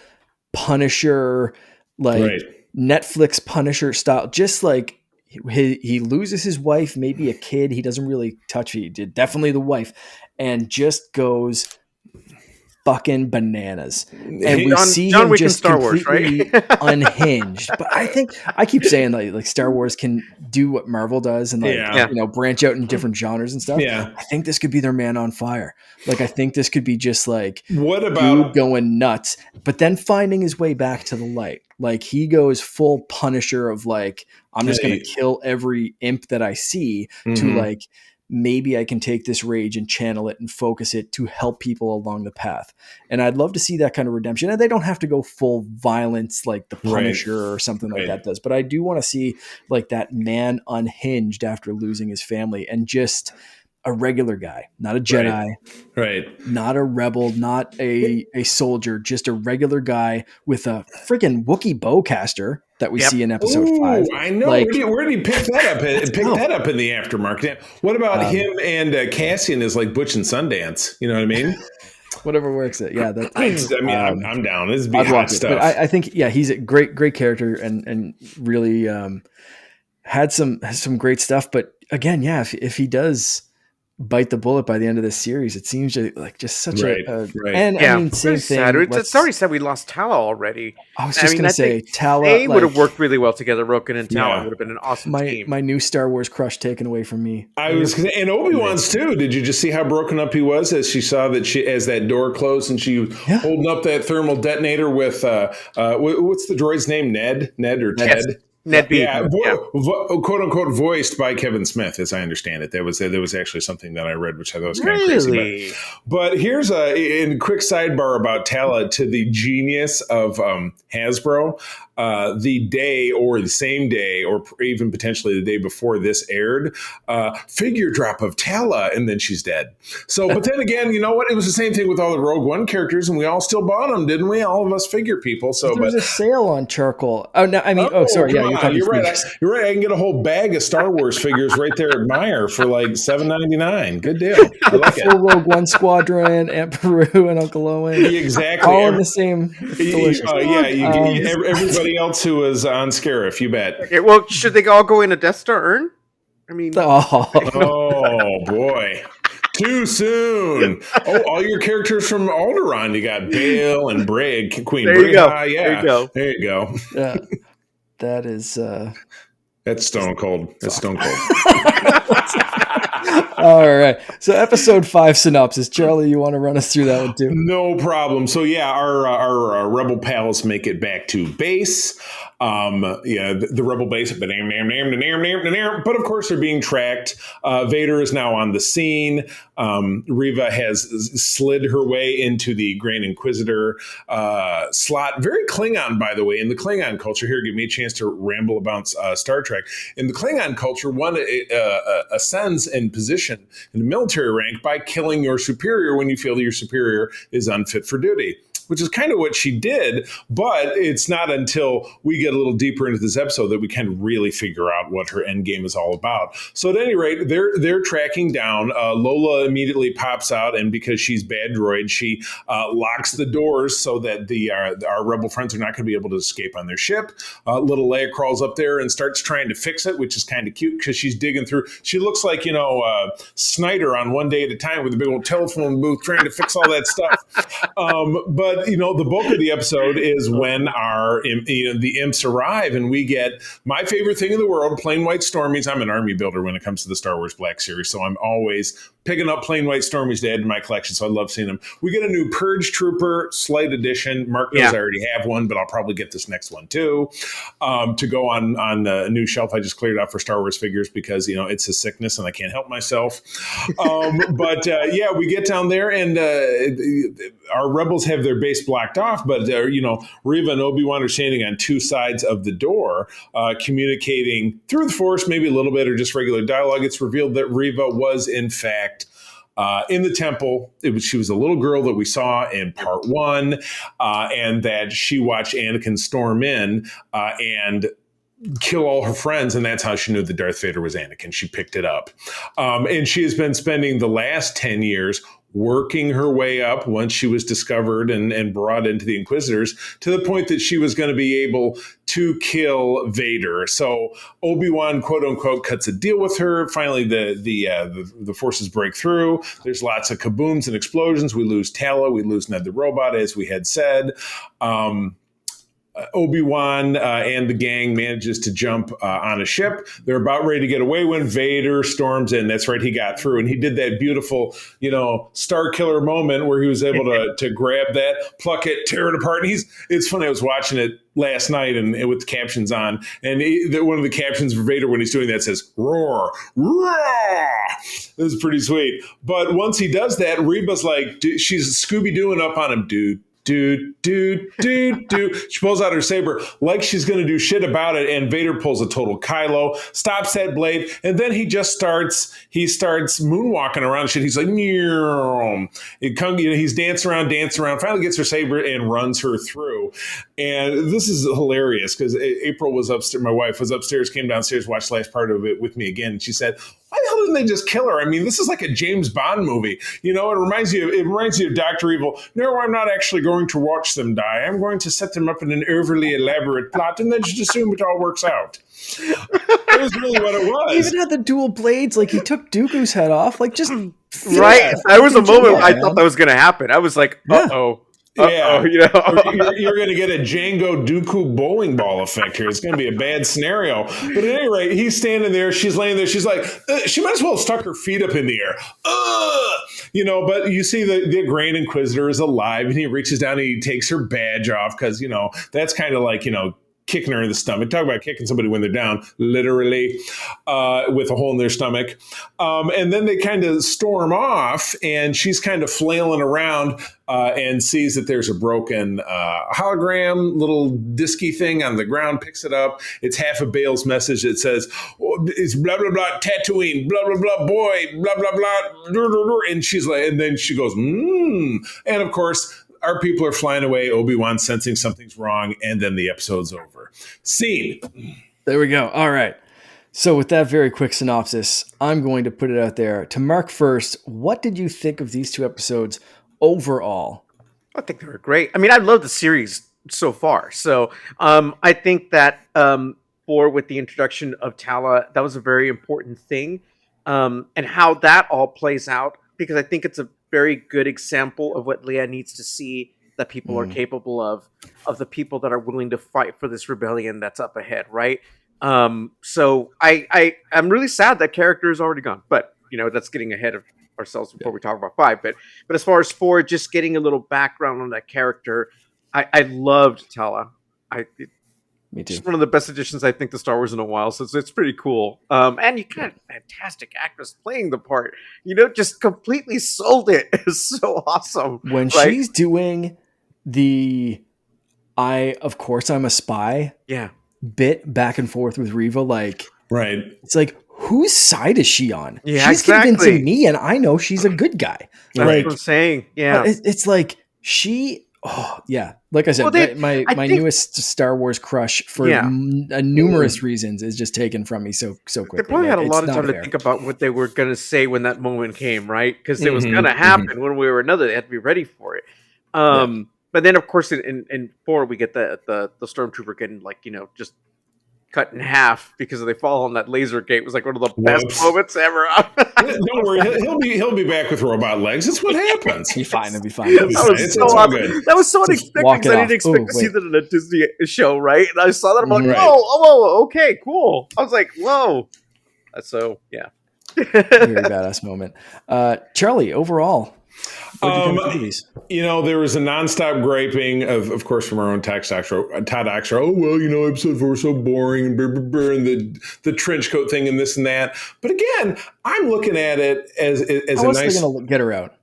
Punisher, Netflix Punisher style, just like he loses his wife, maybe a kid. He doesn't really touch. He did definitely the wife, and just goes fucking bananas. And we see him just completely unhinged. But I think I keep saying like Star Wars can do what Marvel does and branch out in different genres and stuff. Yeah. I think this could be their Man on Fire. Like I think this could be just like what about going nuts, but then finding his way back to the light. Like he goes full Punisher of like, I'm just going to kill every imp that I see, to like maybe I can take this rage and channel it and focus it to help people along the path. And I'd love to see that kind of redemption. And they don't have to go full violence like the Punisher or something like that does. But I do want to see like that man unhinged after losing his family and just a regular guy, not a Jedi, not a rebel, not a soldier, just a regular guy with a freaking Wookiee bowcaster that we see in episode 5. I know. Like, where did he pick that up? That up in the aftermarket. What about him and Cassian is like Butch and Sundance? You know what I mean? Whatever works. Yeah, I'm down. This is be hot stuff. But I think he's a great character and really had some great stuff. But again, if he does bite the bullet by the end of this series, it seems like just such and I mean, same thing. It's already said we lost Tala already. I was just gonna say Tala. They would have worked really well together. Roken and Tala would have been an awesome team. My new Star Wars crush taken away from me. I was gonna, and Obi-Wan's too. Did you just see how broken up he was as she saw that as that door closed and she was holding up that thermal detonator with what's the droid's name? Ned or Ted? Ned B. Quote unquote voiced by Kevin Smith, as I understand it. There was actually something that I read which I thought was kind of crazy. But here's a quick sidebar about Tala to the genius of Hasbro. The day or the same day or even potentially the day before this aired, figure drop of Tala, and then she's dead. So, but then again, you know what? It was the same thing with all the Rogue One characters, and we all still bought them, didn't we? All of us figure people. So, there was a sale on charcoal. Oh no, I mean, sorry, yeah, you're right. You're right. I can get a whole bag of Star Wars figures right there at Meijer for like $7.99. Good deal. I like it. Full Rogue One squadron, Aunt Peru, and Uncle Owen. Exactly. All in the same. Everybody else who was on Scarif, you bet. Okay, well, should they all go in a Death Star urn? I mean, oh boy, too soon. Oh, all your characters from Alderaan. You got Bail and Brig, Queen. There you go. There you go. Yeah, that is. That's Stone Cold. That's Stone Cold. All right. So episode 5 synopsis. Charlie, you want to run us through that one too? No problem. So our rebel pals make it back to base. The rebel base, but of course they're being tracked. Vader is now on the scene. Reva has slid her way into the Grand Inquisitor slot. Very Klingon, by the way. In the Klingon culture, here, give me a chance to ramble about Star Trek. In the Klingon culture, one ascends in position in the military rank by killing your superior when you feel that your superior is unfit for duty, which is kind of what she did. But it's not until we get a little deeper into this episode that we kind of really figure out what her end game is all about. So at any rate, they're tracking down. Lola immediately pops out, and because she's bad droid, she locks the doors so that our rebel friends are not going to be able to escape on their ship. Little Leia crawls up there and starts trying to fix it, which is kind of cute because she's digging through. She looks like, Snyder on One Day at a Time with a big old telephone booth trying to fix all that stuff. But the bulk of the episode is when the imps arrive, and we get my favorite thing in the world, plain white Stormies. I'm an army builder when it comes to the Star Wars Black Series, so I'm always picking up plain white Stormies to add to my collection, so I love seeing them. We get a new Purge Trooper Slight Edition. Mark knows I already have one, but I'll probably get this next one too to go on a new shelf. I just cleared out for Star Wars figures because it's a sickness and I can't help myself. We get down there, and our rebels have their base blocked off, but Reva and Obi-Wan are standing on two sides of the door, communicating through the Force, maybe a little bit, or just regular dialogue. It's revealed that Reva was, in fact, in the temple. She was a little girl that we saw in part 1, and that she watched Anakin storm in and kill all her friends, and that's how she knew that Darth Vader was Anakin. She picked it up. And she has been spending the last 10 years working her way up once she was discovered and brought into the Inquisitors to the point that she was going to be able to kill Vader. So Obi-Wan, quote unquote, cuts a deal with her. Finally, the forces break through. There's lots of kabooms and explosions. We lose Tala. We lose Ned the robot, as we had said. Obi Wan and the gang manages to jump on a ship. They're about ready to get away when Vader storms in. That's right, he got through, and he did that beautiful, Star Killer moment where he was able to grab that, pluck it, tear it apart. And it's funny. I was watching it last night and with the captions on, and one of the captions for Vader when he's doing that says "roar, roar." It was pretty sweet. But once he does that, Reba's like, she's Scooby Dooing up on him, dude. She pulls out her saber like she's going to do shit about it, and Vader pulls a total Kylo, stops that blade, and then he starts moonwalking around shit. He's like, he's dancing around, finally gets her saber and runs her through. And this is hilarious because April was upstairs, my wife was upstairs, came downstairs, watched the last part of it with me again, and she said, why the hell didn't they just kill her? I mean, this is like a James Bond movie. It reminds you of Dr. Evil. No, I'm not actually going to watch them die. I'm going to set them up in an overly elaborate plot and then just assume it all works out. That was really what it was. He even had the dual blades. Like, he took Dooku's head off. Like, just... Right. There was a moment I thought that was going to happen. I was like, uh-oh. Yeah, you're going to get a Django Dooku bowling ball effect here. It's going to be a bad scenario. But at any rate, he's standing there. She's laying there. She's like, she might as well have stuck her feet up in the air. But you see the Grand Inquisitor is alive, and he reaches down and he takes her badge off because, that's kind of like, kicking her in the stomach. Talk about kicking somebody when they're down, literally, with a hole in their stomach. And then they kind of storm off, and she's kind of flailing around and sees that there's a broken hologram, little disky thing on the ground, picks it up. It's half of Bale's message that says, it's blah, blah, blah, Tatooine, blah, blah, blah, boy, blah, blah, blah. And she's like, and then she goes, And of course, our people are flying away. Obi-Wan sensing something's wrong, and then the episode's over. Scene. There we go. All right. So with that very quick synopsis, I'm going to put it out there. To Mark first, what did you think of these two episodes overall? I think they were great. I mean, I love the series so far. So I think that with the introduction of Tala, that was a very important thing. And how that all plays out, because I think it's a very good example of what Leia needs to see that people are capable of the people that are willing to fight for this rebellion that's up ahead, right? So I'm really sad that character is already gone, but that's getting ahead of ourselves before we talk about 5. But as far as 4, just getting a little background on that character, I loved Tala. Me too. It's one of the best additions, I think, to Star Wars in a while. So it's pretty cool. And you got a fantastic actress playing the part. Just completely sold it. It's so awesome. When she's doing the of course I'm a spy bit back and forth with Reva, right. It's like, whose side is she on? Yeah, she's exactly. convincing me, and I know she's a good guy. That's what I'm saying. Yeah. It's like she... Oh, yeah. Like I said, my newest Star Wars crush for numerous reasons is just taken from me so quickly. They probably had a lot of time to think about what they were going to say when that moment came, right? Because it was going to happen one way or another. They had to be ready for it. But then, of course, in 4, we get the Stormtrooper getting, just cut in half because they fall on that laser gate. It was like one of the best moments ever. Don't worry, he'll be back with robot legs. That's what happens. He'll be fine. That was so unexpected because I didn't expect to see that in a Disney show, right? And I saw that, I'm like, whoa, okay, cool. I was like, whoa. So yeah, very badass moment. Charlie, overall. There was a nonstop griping of course, from our own Todd Oxer. Oh, well, episode 4 is so boring and and the trench coat thing and this and that. But again, I'm looking at it as how a nice. How going to get her out?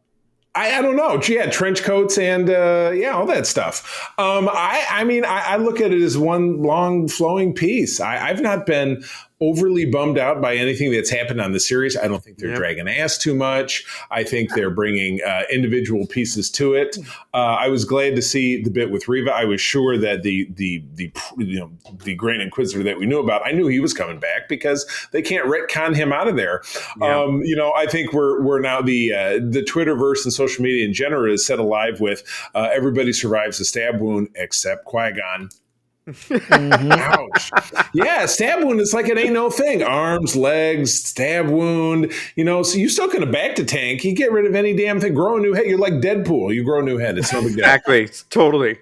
I don't know. Yeah, trench coats and all that stuff. I look at it as one long flowing piece. I've not been overly bummed out by anything that's happened on the series. I don't think they're dragging ass too much. I think they're bringing individual pieces to it. I was glad to see the bit with Reva. I was sure that the Grand Inquisitor that we knew about, I knew he was coming back because they can't retcon him out of there. Yeah. I think we're now the Twitterverse and social media in general is set alive with everybody survives a stab wound except Qui-Gon. Ouch. Yeah, stab wound is like it ain't no thing. Arms, legs, stab wound. So you still can back to tank. You get rid of any damn thing. Grow a new head. You're like Deadpool. You grow a new head. It's no big deal. Exactly. Totally.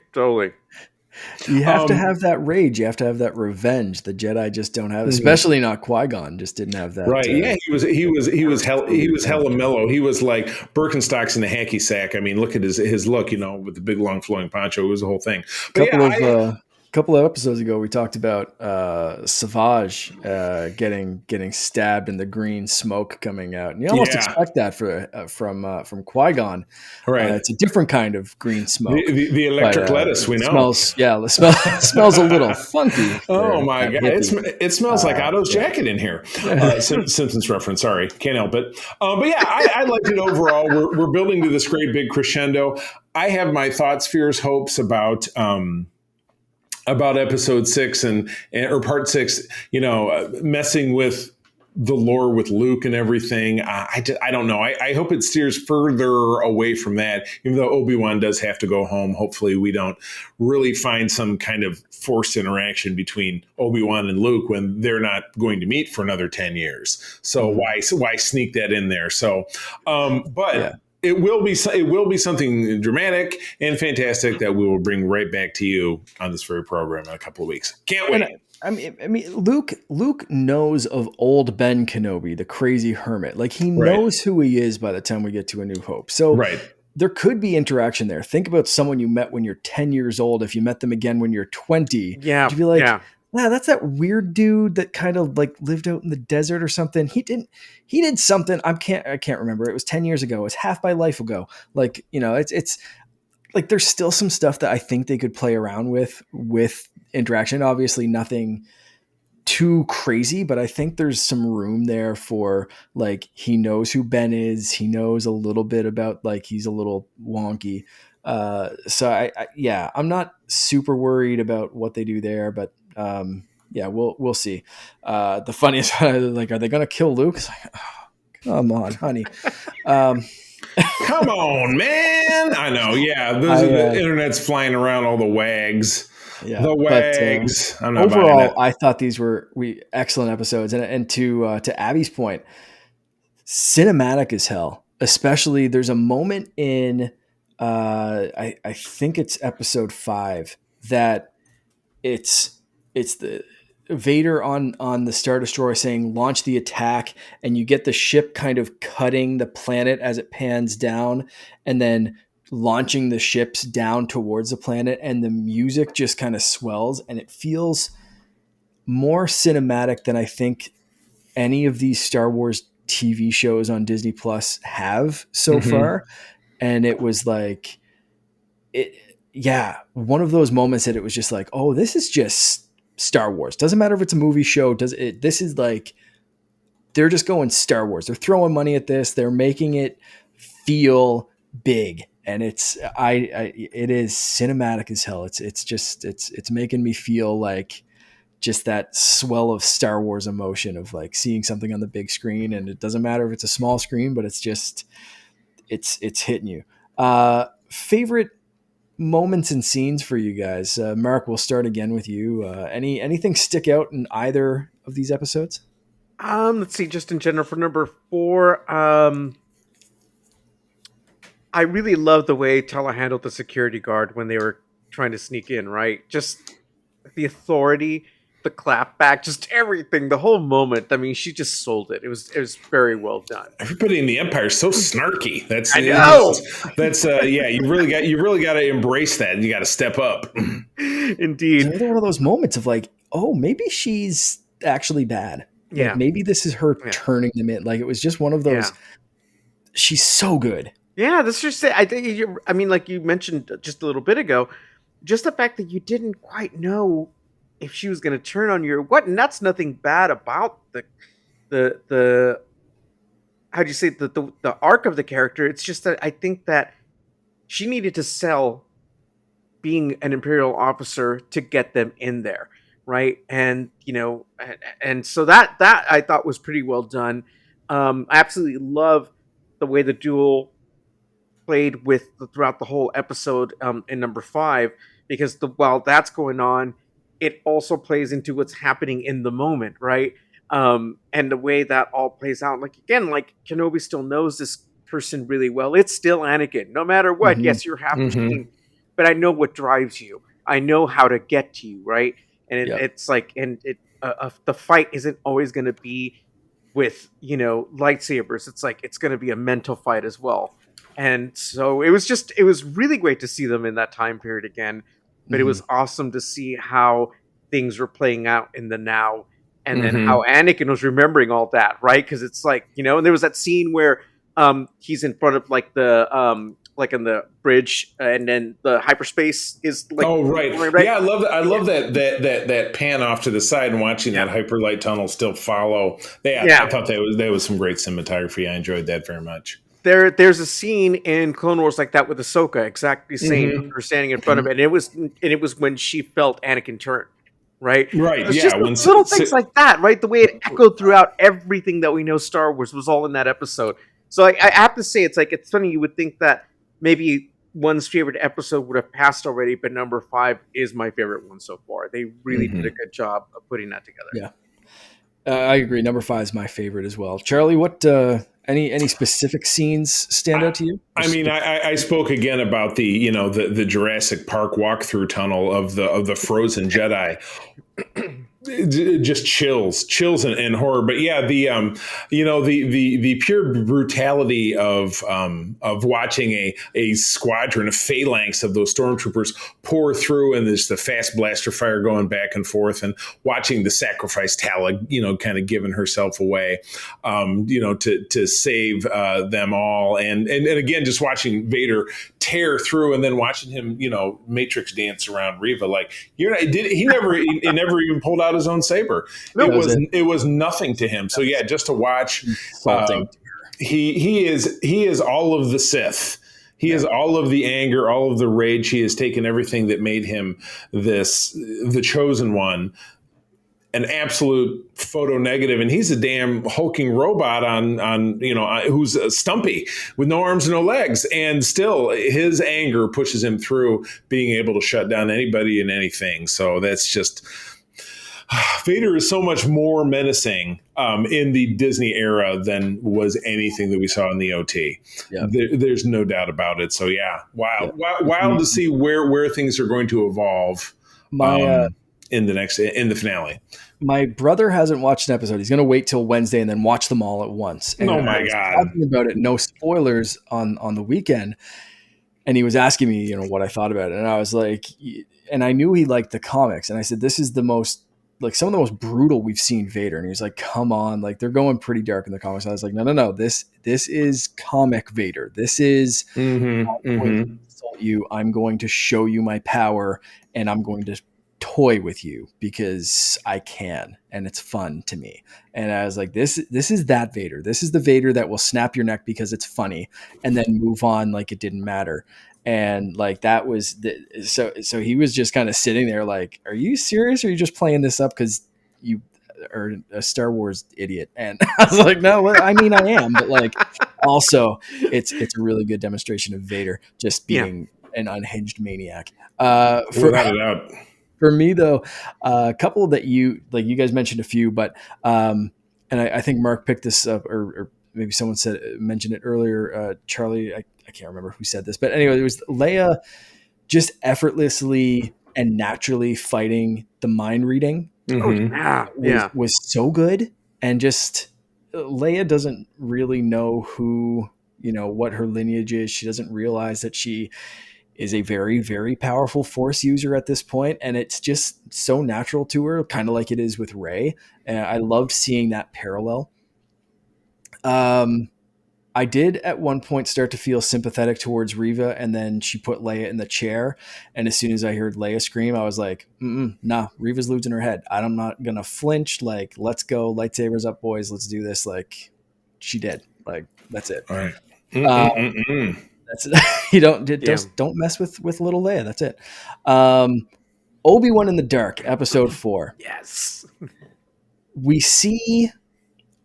You have to Um, have that rage. You have to have that revenge. The Jedi just don't have, mhm. especially not Qui-Gon. Just didn't have that. Right. Yeah, he was hella Revenge. mellow. He was like Birkenstocks in a hacky sack. I mean, look at his look, with the big long flowing poncho. It was the whole thing. But yeah, Couple of episodes ago, we talked about Savage getting stabbed and the green smoke coming out, and you almost yeah, expect that from Qui-Gon. right. It's a different kind of green smoke, The but electric lettuce, we it know. smells smells a little funky Oh for my that god, hippie. it smells like Otto's Yeah. jacket in here. Simpsons reference. Sorry, can't help it. But yeah, I liked it overall. We're building to this great big crescendo. I have my thoughts, fears, hopes about episode 6 or part 6. Messing with the lore with Luke and everything. I don't know. I hope it steers further away from that, even though Obi-Wan does have to go home. Hopefully we don't really find some kind of forced interaction between Obi-Wan and Luke when they're not going to meet for another 10 years. So why sneak that in there? So, but Yeah. it will be something dramatic and fantastic that we will bring right back to you on this very program in a couple of weeks. Can't wait. And I mean, Luke knows of old Ben Kenobi, the crazy hermit. Like he Right. knows who he is by the time we get to A New Hope. So Right. there could be interaction there. Think about someone you met when you're 10 years old. If you met them again when you're 20, Yeah, you'd be like, yeah. wow, that's that weird dude that kind of like lived out in the desert or something. He did something. I can't remember. It was 10 years ago. It was half my life ago. Like, it's like there's still some stuff that I think they could play around with interaction. Obviously nothing too crazy, but I think there's some room there for like he knows who Ben is. He knows a little bit about like he's a little wonky. So yeah, I'm not super worried about what they do there, but yeah, we'll see. The funniest like, are they going to kill Luke? It's like, oh, come on, honey. Come on, man. I know. Yeah. The internet's flying around all the wags. Yeah, The but wags. I'm not buying overall, it. I thought these were excellent episodes, and to Abby's point, cinematic as hell. Especially, there's a moment in I think it's episode 5 that it's the Vader on the Star Destroyer saying launch the attack, and you get the ship kind of cutting the planet as it pans down, and then launching the ships down towards the planet, and the music just kind of swells, and it feels more cinematic than I think any of these Star Wars TV shows on Disney Plus have so far. And it was like one of those moments that it was just like, oh, this is just Star Wars. Doesn't matter if it's a movie show. This is like, they're just going Star Wars. They're throwing money at this. They're making it feel big. And it is cinematic as hell. It's making me feel like just that swell of Star Wars emotion of like seeing something on the big screen. And it doesn't matter if it's a small screen, but it's hitting you. Favorite moments and scenes for you guys. Mark, we'll start again with you. Anything stick out in either of these episodes? Let's see, just in general for number 4, I really love the way Tala handled the security guard when they were trying to sneak in, right? Just the authority, the clapback, just everything, the whole moment. I mean, she just sold it. It was very well done. Everybody in the Empire is so snarky. I know. That's yeah. You really got to embrace that. You got to step up. Indeed. It's another one of those moments of like, oh, maybe she's actually bad. Yeah. Like maybe this is her turning them in. Like it was just one of those. Yeah. She's so good. Yeah, that's just it. I think I mean, like you mentioned just a little bit ago, just the fact that you didn't quite know if she was going to turn on you or what, and that's nothing bad about the how do you say the arc of the character. It's just that I think that she needed to sell being an Imperial officer to get them in there, right? And and so that I thought was pretty well done. I absolutely love the way the duel played with throughout the whole episode in number 5, because while that's going on, it also plays into what's happening in the moment, right? And the way that all plays out, like again, like Kenobi still knows this person really well. It's still Anakin, no matter what. Yes, you're half machine, but I know what drives you. I know how to get to you, right? And Yep. it's like, and the fight isn't always going to be with lightsabers. It's like it's going to be a mental fight as well. And so it was really great to see them in that time period again. But it Mm-hmm. was awesome to see how things were playing out in the now, and then Mm-hmm. how Anakin was remembering all that, right? Because it's like, and there was that scene where he's in front of like in the bridge, and then the hyperspace is like, Oh, right. right? Yeah, I love that. I love that pan off to the side and watching that hyperlight tunnel still follow. Yeah, Yeah. I thought that was some great cinematography. I enjoyed that very much. There's a scene in Clone Wars like that with Ahsoka, exactly the same. Mm-hmm. Her standing in front of it, and it was when she felt Anakin turn, right? Right. It's Yeah. just little things like that, right? The way it echoed throughout everything that we know Star Wars was all in that episode. So I have to say, it's funny. You would think that maybe one's favorite episode would have passed already, but number 5 is my favorite one so far. They really did a good job of putting that together. Yeah. I agree. Number 5 is my favorite as well. Charlie, what any specific scenes stand out to you? I mean, I spoke again about the Jurassic Park walkthrough tunnel of the frozen Jedi. Just chills and horror. But yeah, the pure brutality of watching a squadron, a phalanx of those stormtroopers pour through, and there's the fast blaster fire going back and forth, and watching the sacrifice Tala, kind of giving herself away, to save them all, and again, just watching Vader tear through, and then watching him, Matrix dance around Reva, like he never even pulled out his own saber. It was nothing to him. So yeah, just to watch, he is all of the Sith. He is all of the anger, all of the rage. He has taken everything that made him the chosen one, an absolute photo negative, and he's a damn hulking robot on who's stumpy with no arms and no legs, and still his anger pushes him through being able to shut down anybody and anything. So that's just Vader is so much more menacing in the Disney era than was anything that we saw in the OT. Yeah. There's no doubt about it. So yeah, wild to see where things are going to evolve. In the finale. My brother hasn't watched an episode. He's going to wait till Wednesday and then watch them all at once. And oh my God. Talking about it, no spoilers on the weekend. And he was asking me, what I thought about it. And I was like, and I knew he liked the comics. And I said, this is some of the most brutal we've seen Vader. And he was like, come on, like they're going pretty dark in the comics. And I was like, no. This is comic Vader. This is I'm going to insult you. I'm going to show you my power, and I'm going to toy with you because I can, and it's fun to me. And I was like, this is that Vader. This is the Vader that will snap your neck because it's funny and then move on like it didn't matter. And like that was so he was just kind of sitting there like, are you serious, or are you just playing this up because you are a Star Wars idiot? And I was like, no, I mean I am, but like also it's a really good demonstration of Vader just being an unhinged maniac. Without a doubt. For me, though, a couple that you guys mentioned a few, but and I think Mark picked this up, or maybe someone mentioned it earlier. Charlie, I can't remember who said this, but anyway, it was Leia just effortlessly and naturally fighting the mind reading. Mm-hmm. Was so good, and just Leia doesn't really know who, what her lineage is. She doesn't realize that she is a very, very powerful Force user at this point, and it's just so natural to her, kind of like it is with Rey. And I loved seeing that parallel. I did at one point start to feel sympathetic towards Reva, and then she put Leia in the chair, and as soon as I heard Leia scream, I was like, nah, Reva's losing her head. I'm not gonna flinch. Like, let's go, lightsabers up, boys. Let's do this. Like, she did. Like, that's it. All right. That's it. You don't mess with little Leia. That's it. Obi-Wan in the Dark, episode 4. Yes. We see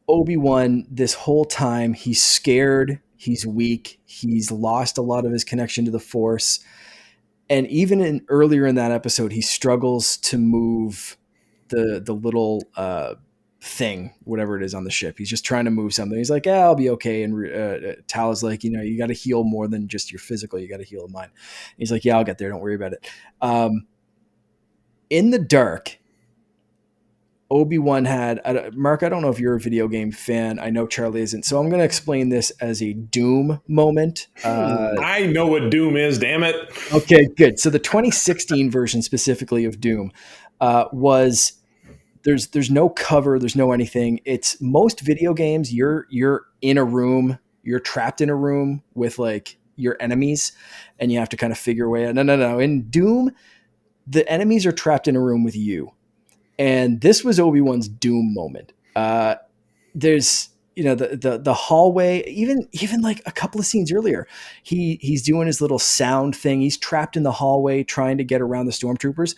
Obi-Wan this whole time. He's scared. He's weak. He's lost a lot of his connection to the Force. And even earlier in that episode, he struggles to move the little thing, whatever it is on the ship. He's just trying to move something. He's like, yeah, I'll be okay. And Tala's like, you got to heal more than just your physical. You got to heal the mind. And he's like, yeah, I'll get there. Don't worry about it. in the dark, Obi-Wan had, Mark, I don't know if you're a video game fan. I know Charlie isn't. So I'm going to explain this as a Doom moment. I know what Doom is, damn it. Okay, good. So the 2016 version specifically of Doom was there's no cover, there's no anything. It's most video games, you're in a room, you're trapped in a room with like your enemies, and you have to kind of figure a way out. No. In Doom, the enemies are trapped in a room with you. And this was Obi-Wan's Doom moment. There's the hallway, even like a couple of scenes earlier, he's doing his little sound thing. He's trapped in the hallway trying to get around the stormtroopers.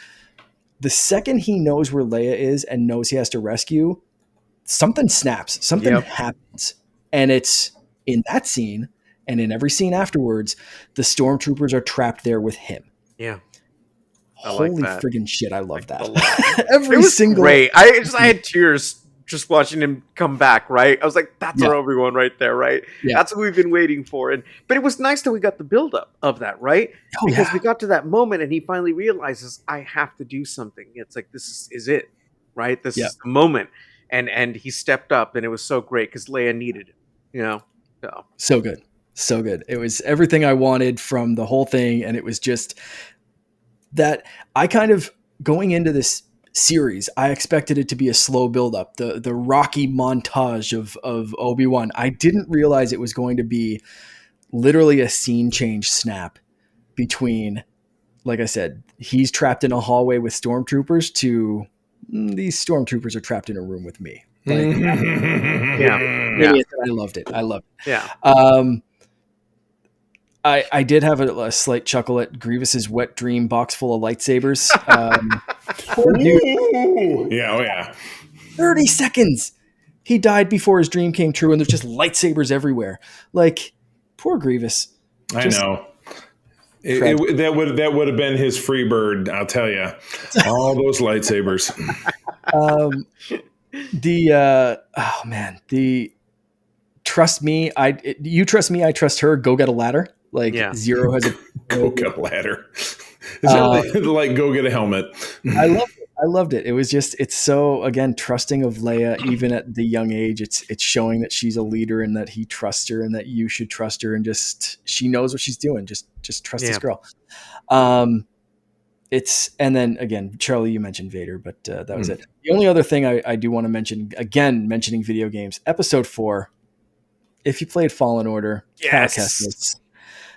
The second he knows where Leia is and knows he has to rescue, something snaps, something happens. And it's in that scene and in every scene afterwards, the stormtroopers are trapped there with him. Yeah. Holy friggin' shit, I love that. It was single great. I had tears just watching him come back, right? I was like, that's our Obi-Wan right there, right? Yeah. That's what we've been waiting for. But it was nice that we got the buildup of that, right? Because we got to that moment and he finally realizes, I have to do something. It's like, this is it, right? This is the moment. And he stepped up, and it was so great because Leia needed it, you know? So good. So good. It was everything I wanted from the whole thing, and it was just that I kind of, going into this series, I expected it to be a slow build-up, the rocky montage of Obi-Wan. I didn't realize it was going to be literally a scene change snap between, like I said, he's trapped in a hallway with stormtroopers to these stormtroopers are trapped in a room with me. Like, I loved it. I loved it. Yeah. I did have a slight chuckle at Grievous's wet dream box full of lightsabers. Poor dude. Yeah. 30 seconds. He died before his dream came true, and there's just lightsabers everywhere. Like, poor Grievous. I know. That would have been his free bird, I'll tell you. All those lightsabers. Trust me, you trust me, I trust her. Go get a ladder. Like Zero has a go get a ladder. Is that like go get a helmet? I loved it. It was just, it's so, again, trusting of Leia, even at the young age. It's showing that she's a leader and that he trusts her and that you should trust her, and just, she knows what she's doing. Just trust this girl. And then again, Charlie, you mentioned Vader, but that was it. The only other thing I do want to mention, again, mentioning video games, episode 4, if you played Fallen Order,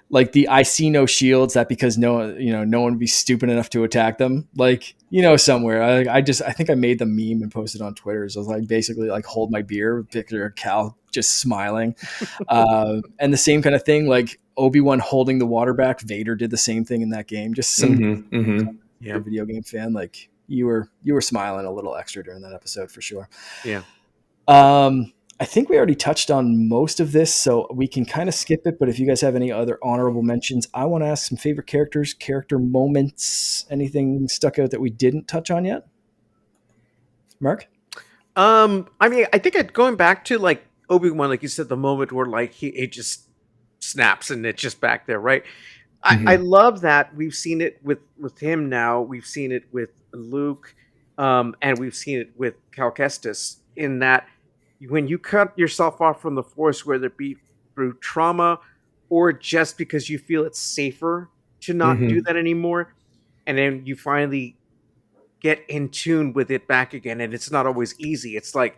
like the I see no shields, that because no one would be stupid enough to attack them. Like, somewhere I think I made the meme and posted on Twitter. So it was like basically like hold my beer, picture Cal just smiling. And the same kind of thing, like Obi-Wan holding the water back. Vader did the same thing in that game. Just some video game fan, like you were smiling a little extra during that episode for sure. Yeah. I think we already touched on most of this, so we can kind of skip it. But if you guys have any other honorable mentions, I want to ask some favorite characters, character moments, anything stuck out that we didn't touch on yet. Mark? I mean, I think going back to like Obi-Wan, like you said, the moment where like it just snaps and it's just back there, right? I love that we've seen it with him now. We've seen it with Luke, and we've seen it with Cal Kestis, in that when you cut yourself off from the Force, whether it be through trauma or just because you feel it's safer to not do that anymore, and then you finally get in tune with it back again, and it's not always easy. It's like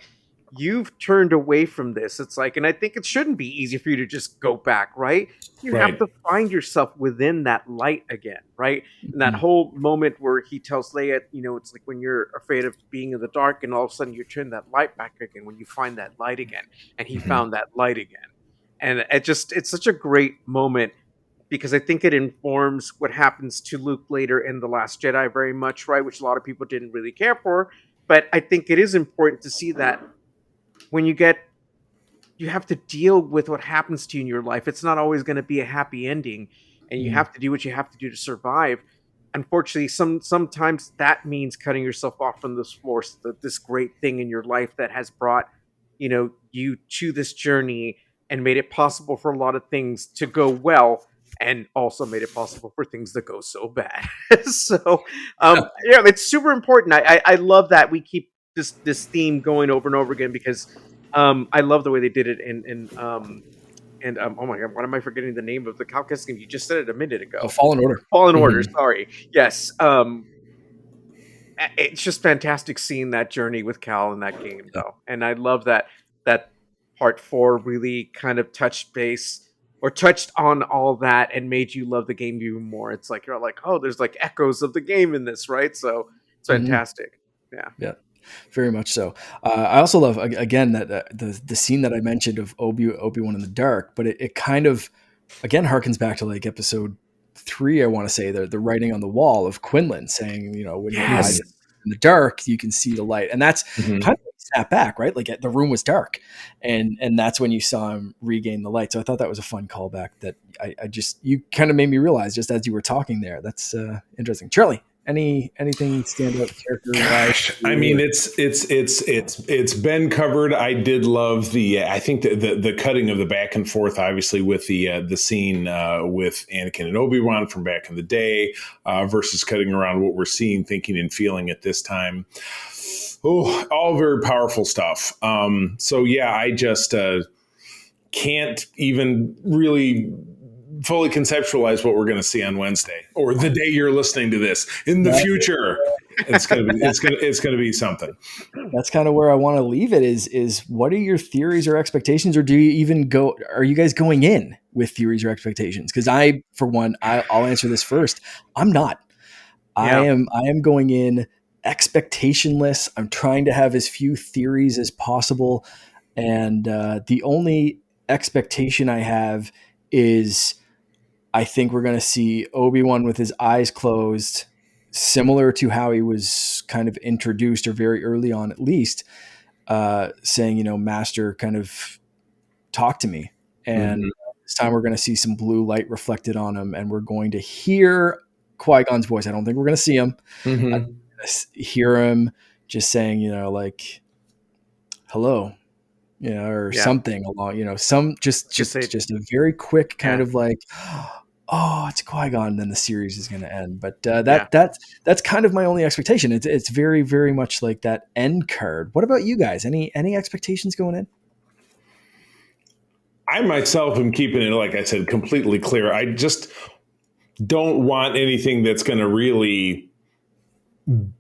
you've turned away from this. It's like, and I think it shouldn't be easy for you to just go back, right? You have to find yourself within that light again, right? And that whole moment where he tells Leia, it's like when you're afraid of being in the dark and all of a sudden you turn that light back again, when you find that light again. And he found that light again. And it's such a great moment, because I think it informs what happens to Luke later in The Last Jedi very much, right? Which a lot of people didn't really care for. But I think it is important to see that when you have to deal with what happens to you in your life. It's not always going to be a happy ending, and you have to do what you have to do to survive. Unfortunately, sometimes that means cutting yourself off from this Force, this great thing in your life that has brought, you to this journey and made it possible for a lot of things to go well. and also made it possible for things to go so bad. So, yeah, it's super important. I love that we keep this theme going over and over again because I love the way they did it oh my god, why am I forgetting the name of the Calcus game? You just said it a minute Oh, ago. Fallen Order. Fallen Order, sorry. Yes. It's just fantastic seeing that journey with Cal in that game, though, and I love that part 4 really kind of touched base or touched on all that and made you love the game even more. It's like you're like, oh, there's like echoes of the game in this, right? So it's fantastic. Yeah. Yeah, very much so. I also love again that the scene that I mentioned of Obi-Wan in the dark, but it kind of again harkens back to like episode 3. I want to say the writing on the wall of Quinlan saying, when you hide Yes. in the dark, you can see the light, and that's kind of snap back, right? Like the room was dark, and that's when you saw him regain the light. So I thought that was a fun callback that I just you kind of made me realize just as you were talking there. That's interesting. Charlie, anything stand out character wise? I mean, it's been covered. I did love I think the cutting of the back and forth, obviously with the scene with Anakin and Obi-Wan from back in the day versus cutting around what we're seeing, thinking, and feeling at this time. Oh, all very powerful stuff. So yeah, I just can't even really fully conceptualize what we're going to see on Wednesday or the day you're listening to this in the future. It's gonna be something. That's kind of where I want to leave it. Is what are your theories or expectations, or do you even go? Are you guys going in with theories or expectations? Because I, for one, I'll answer this first. I'm not. Yeah. I am going in expectationless. I'm trying to have as few theories as possible, and the only expectation I have is I think we're going to see Obi-Wan with his eyes closed, similar to how he was kind of introduced, or very early on at least, saying, Master, kind of talk to me. And this time we're going to see some blue light reflected on him, and we're going to hear Qui-Gon's voice. I don't think we're going to see him. I hear him just saying, like, hello, or something along, some just a very quick kind of like, oh, it's Qui-Gon, and then the series is going to end. But that's kind of my only expectation. It's very, very much like that end card. What about you guys? Any expectations going in? I myself am keeping it, like I said, completely clear. I just don't want anything that's going to really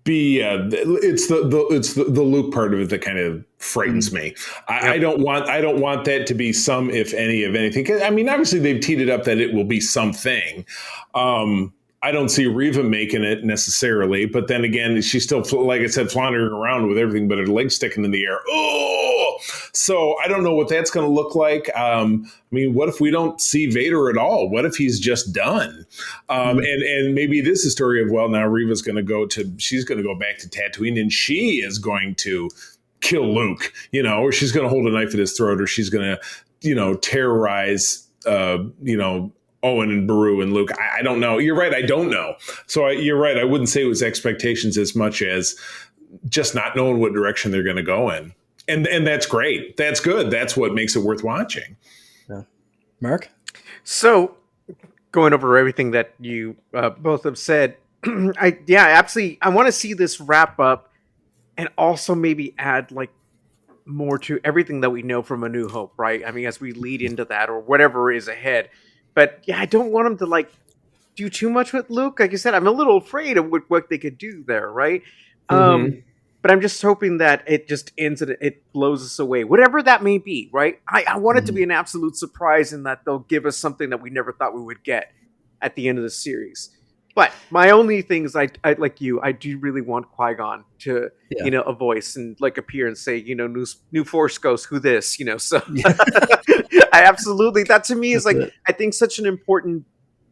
be it's the Luke part of it that kind of frightens me. I don't want that to be some, if any, of anything. I mean, obviously they've teed it up that it will be something. I don't see Reva making it necessarily, but then again, she's still, like I said, floundering around with everything but her legs sticking in the air. Oh, so I don't know what that's going to look like. I mean, what if we don't see Vader at all? What if he's just done? And maybe it is a story of, well, now Reva's going to she's going to go back to Tatooine, and she is going to kill Luke, or she's going to hold a knife at his throat, or she's going to, terrorize, Owen and Beru and Luke. I don't know. You're right. I don't know. So you're right. I wouldn't say it was expectations as much as just not knowing what direction they're going to go in. And that's great. That's good. That's what makes it worth watching. Yeah. Mark? So going over everything that you both have said, absolutely. I want to see this wrap up and also maybe add like more to everything that we know from A New Hope, right? I mean, as we lead into that or whatever is ahead. But yeah, I don't want him to like do too much with Luke. Like you said, I'm a little afraid of what they could do there, right? But I'm just hoping that it just ends and it blows us away, whatever that may be, right? I want it to be an absolute surprise in that they'll give us something that we never thought we would get at the end of the series. But my only thing is, I like you, I do really want Qui-Gon to, a voice and like appear and say, new Force Ghost, who this, so I absolutely, that to me is like, I think such an important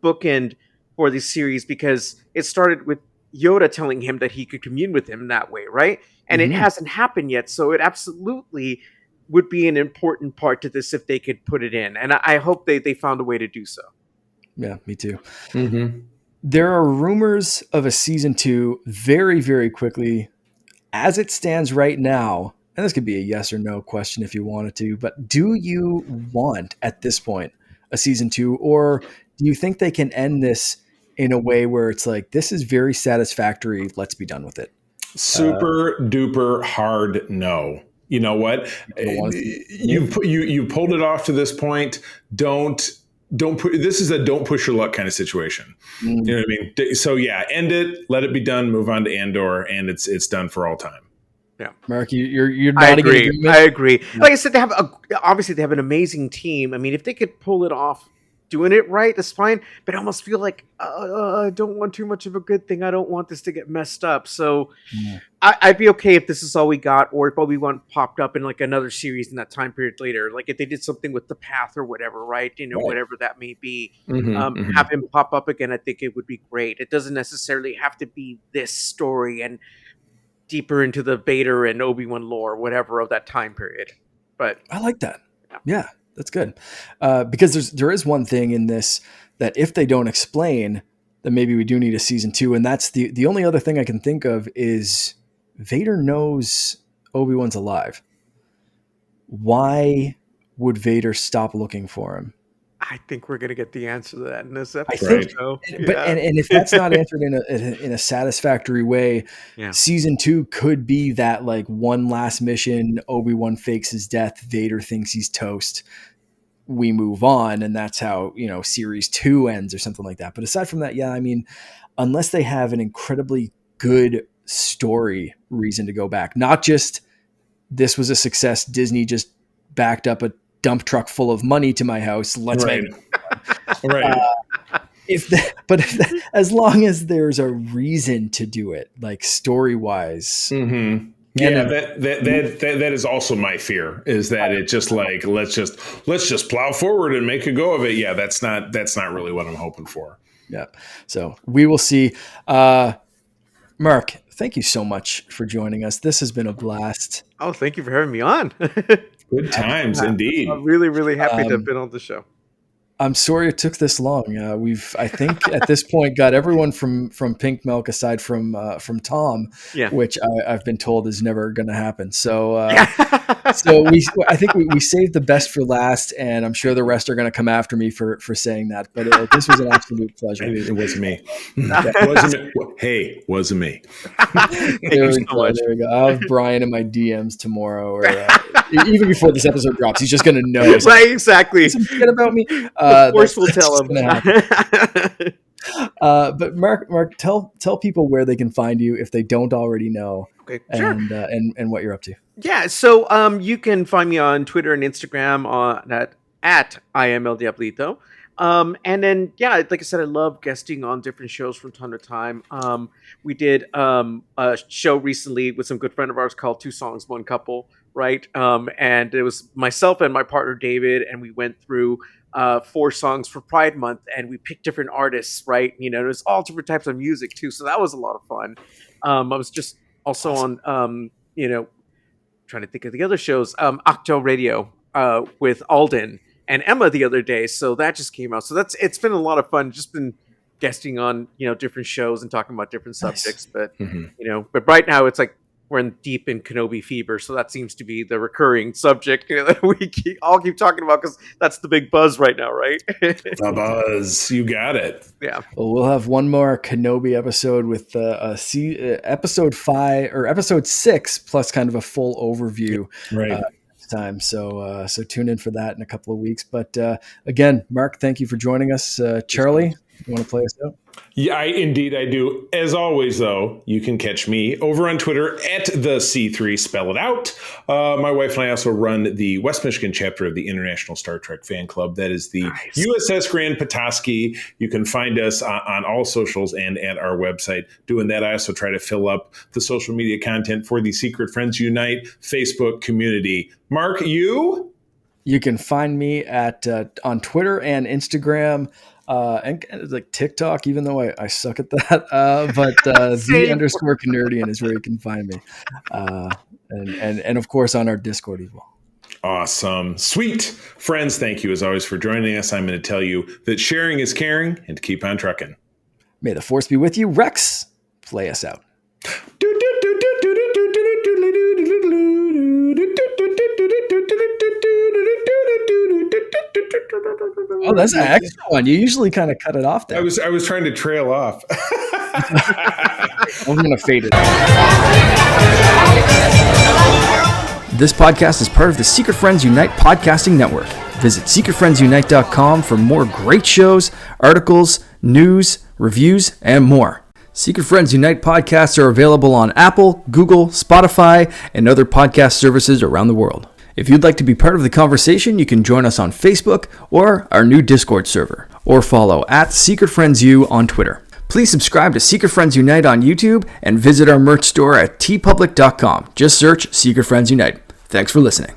bookend for this series because it started with Yoda telling him that he could commune with him that way, right? And it hasn't happened yet. So it absolutely would be an important part to this if they could put it in. And I hope they found a way to do so. Yeah, me too. There are rumors of a season 2 very, very quickly. As it stands right now, and this could be a yes or no question if you wanted to, but do you want at this point a season 2, or do you think they can end this in a way where it's like, this is very satisfactory, let's be done with it? Super duper hard no. You know what? You pulled it off to this point. Don't put, this is a don't push your luck kind of situation. You know what I mean? So yeah, end it, let it be done, move on to Andor, and it's done for all time. Yeah, Mark, you're I nodding in agree. agreement? I agree. Like I said, obviously they have an amazing team. I mean, if they could pull it off, doing it right, that's fine. But I almost feel like I don't want too much of a good thing. I don't want this to get messed up. So I'd be okay if this is all we got, or if Obi Wan popped up in like another series in that time period later. Like if they did something with the Path or whatever, right? You know, whatever that may be. Have him pop up again. I think it would be great. It doesn't necessarily have to be this story and deeper into the Vader and Obi-Wan lore, whatever, of that time period. But I like that. Yeah, that's good. Because there is one thing in this that if they don't explain, then maybe we do need a season 2. And that's the only other thing I can think of is Vader knows Obi-Wan's alive. Why would Vader stop looking for him? I think we're going to get the answer to that in this episode. I think, so. But and if that's not answered in a satisfactory way, season 2 could be that like one last mission. Obi-Wan fakes his death. Vader thinks he's toast. We move on, and that's how series 2 ends or something like that. But aside from that, I mean, unless they have an incredibly good story reason to go back, not just this was a success. Disney just backed up a dump truck full of money to my house. Let's make it. Right. As long as there's a reason to do it, like story wise. Yeah, that is also my fear, is that it just like let's just plow forward and make a go of it. Yeah, that's not really what I'm hoping for. Yeah. So we will see. Mark, thank you so much for joining us. This has been a blast. Oh, thank you for having me on. Good times, indeed. I'm really, really happy to have been on the show. I'm sorry it took this long. We've, I think, at this point, got everyone from Pink Milk aside from Tom, which I've been told is never going to happen. So, I think we saved the best for last, and I'm sure the rest are going to come after me for saying that. But this was an absolute pleasure. It wasn't me. Wasn't me. Thank you so much. There we go. I'll have Brian in my DMs tomorrow, or even before this episode drops. He's just going to know. Right, exactly. Forget about me. Of course, we'll tell him. But Mark, tell people where they can find you if they don't already know. Okay, sure. And what you're up to. Yeah, so you can find me on Twitter and Instagram at I am El Diablito. And then, like I said, I love guesting on different shows from time to time. We did a show recently with some good friend of ours called 2 Songs, 1 Couple, right? And it was myself and my partner David, and we went through 4 songs for Pride Month, and we picked different artists, right? There's all different types of music too, so that was a lot of fun. I was just also on, trying to think of the other shows, Octo Radio with Alden and Emma the other day, so that just came out. So it's been a lot of fun. Just been guesting on different shows and talking about different subjects. But but right now it's like we're deep in Kenobi fever, so that seems to be the recurring subject that we all keep talking about, because that's the big buzz right now, right? The buzz, you got it. Yeah. Well, we'll have one more Kenobi episode with episode 5 or episode 6 plus kind of a full overview. Right. Time. So tune in for that in a couple of weeks. But again, Mark, thank you for joining us. Charlie, you want to play us out? Yeah, indeed I do. As always, though, you can catch me over on Twitter at the C3 Spell It Out. My wife and I also run the West Michigan chapter of the International Star Trek Fan Club. That is the USS Grand Petoskey. You can find us on all socials and at our website. Doing that, I also try to fill up the social media content for the Secret Friends Unite Facebook community. Mark, you? You can find me at on Twitter and Instagram. And like TikTok, even though I suck at that, but the_Canardian is where you can find me, and of course on our Discord as well. Awesome, sweet friends. Thank you as always for joining us. I'm going to tell you that sharing is caring, and to keep on trucking. May the force be with you. Rex, play us out. Oh, that's an extra one. You usually kind of cut it off there. I was trying to trail off. I'm going to fade it. This podcast is part of the Secret Friends Unite podcasting network. Visit secretfriendsunite.com for more great shows, articles, news, reviews, and more. Secret Friends Unite podcasts are available on Apple, Google, Spotify, and other podcast services around the world. If you'd like to be part of the conversation, you can join us on Facebook or our new Discord server, or follow @SecretFriendsU on Twitter. Please subscribe to Secret Friends Unite on YouTube and visit our merch store at tpublic.com. Just search Secret Friends Unite. Thanks for listening.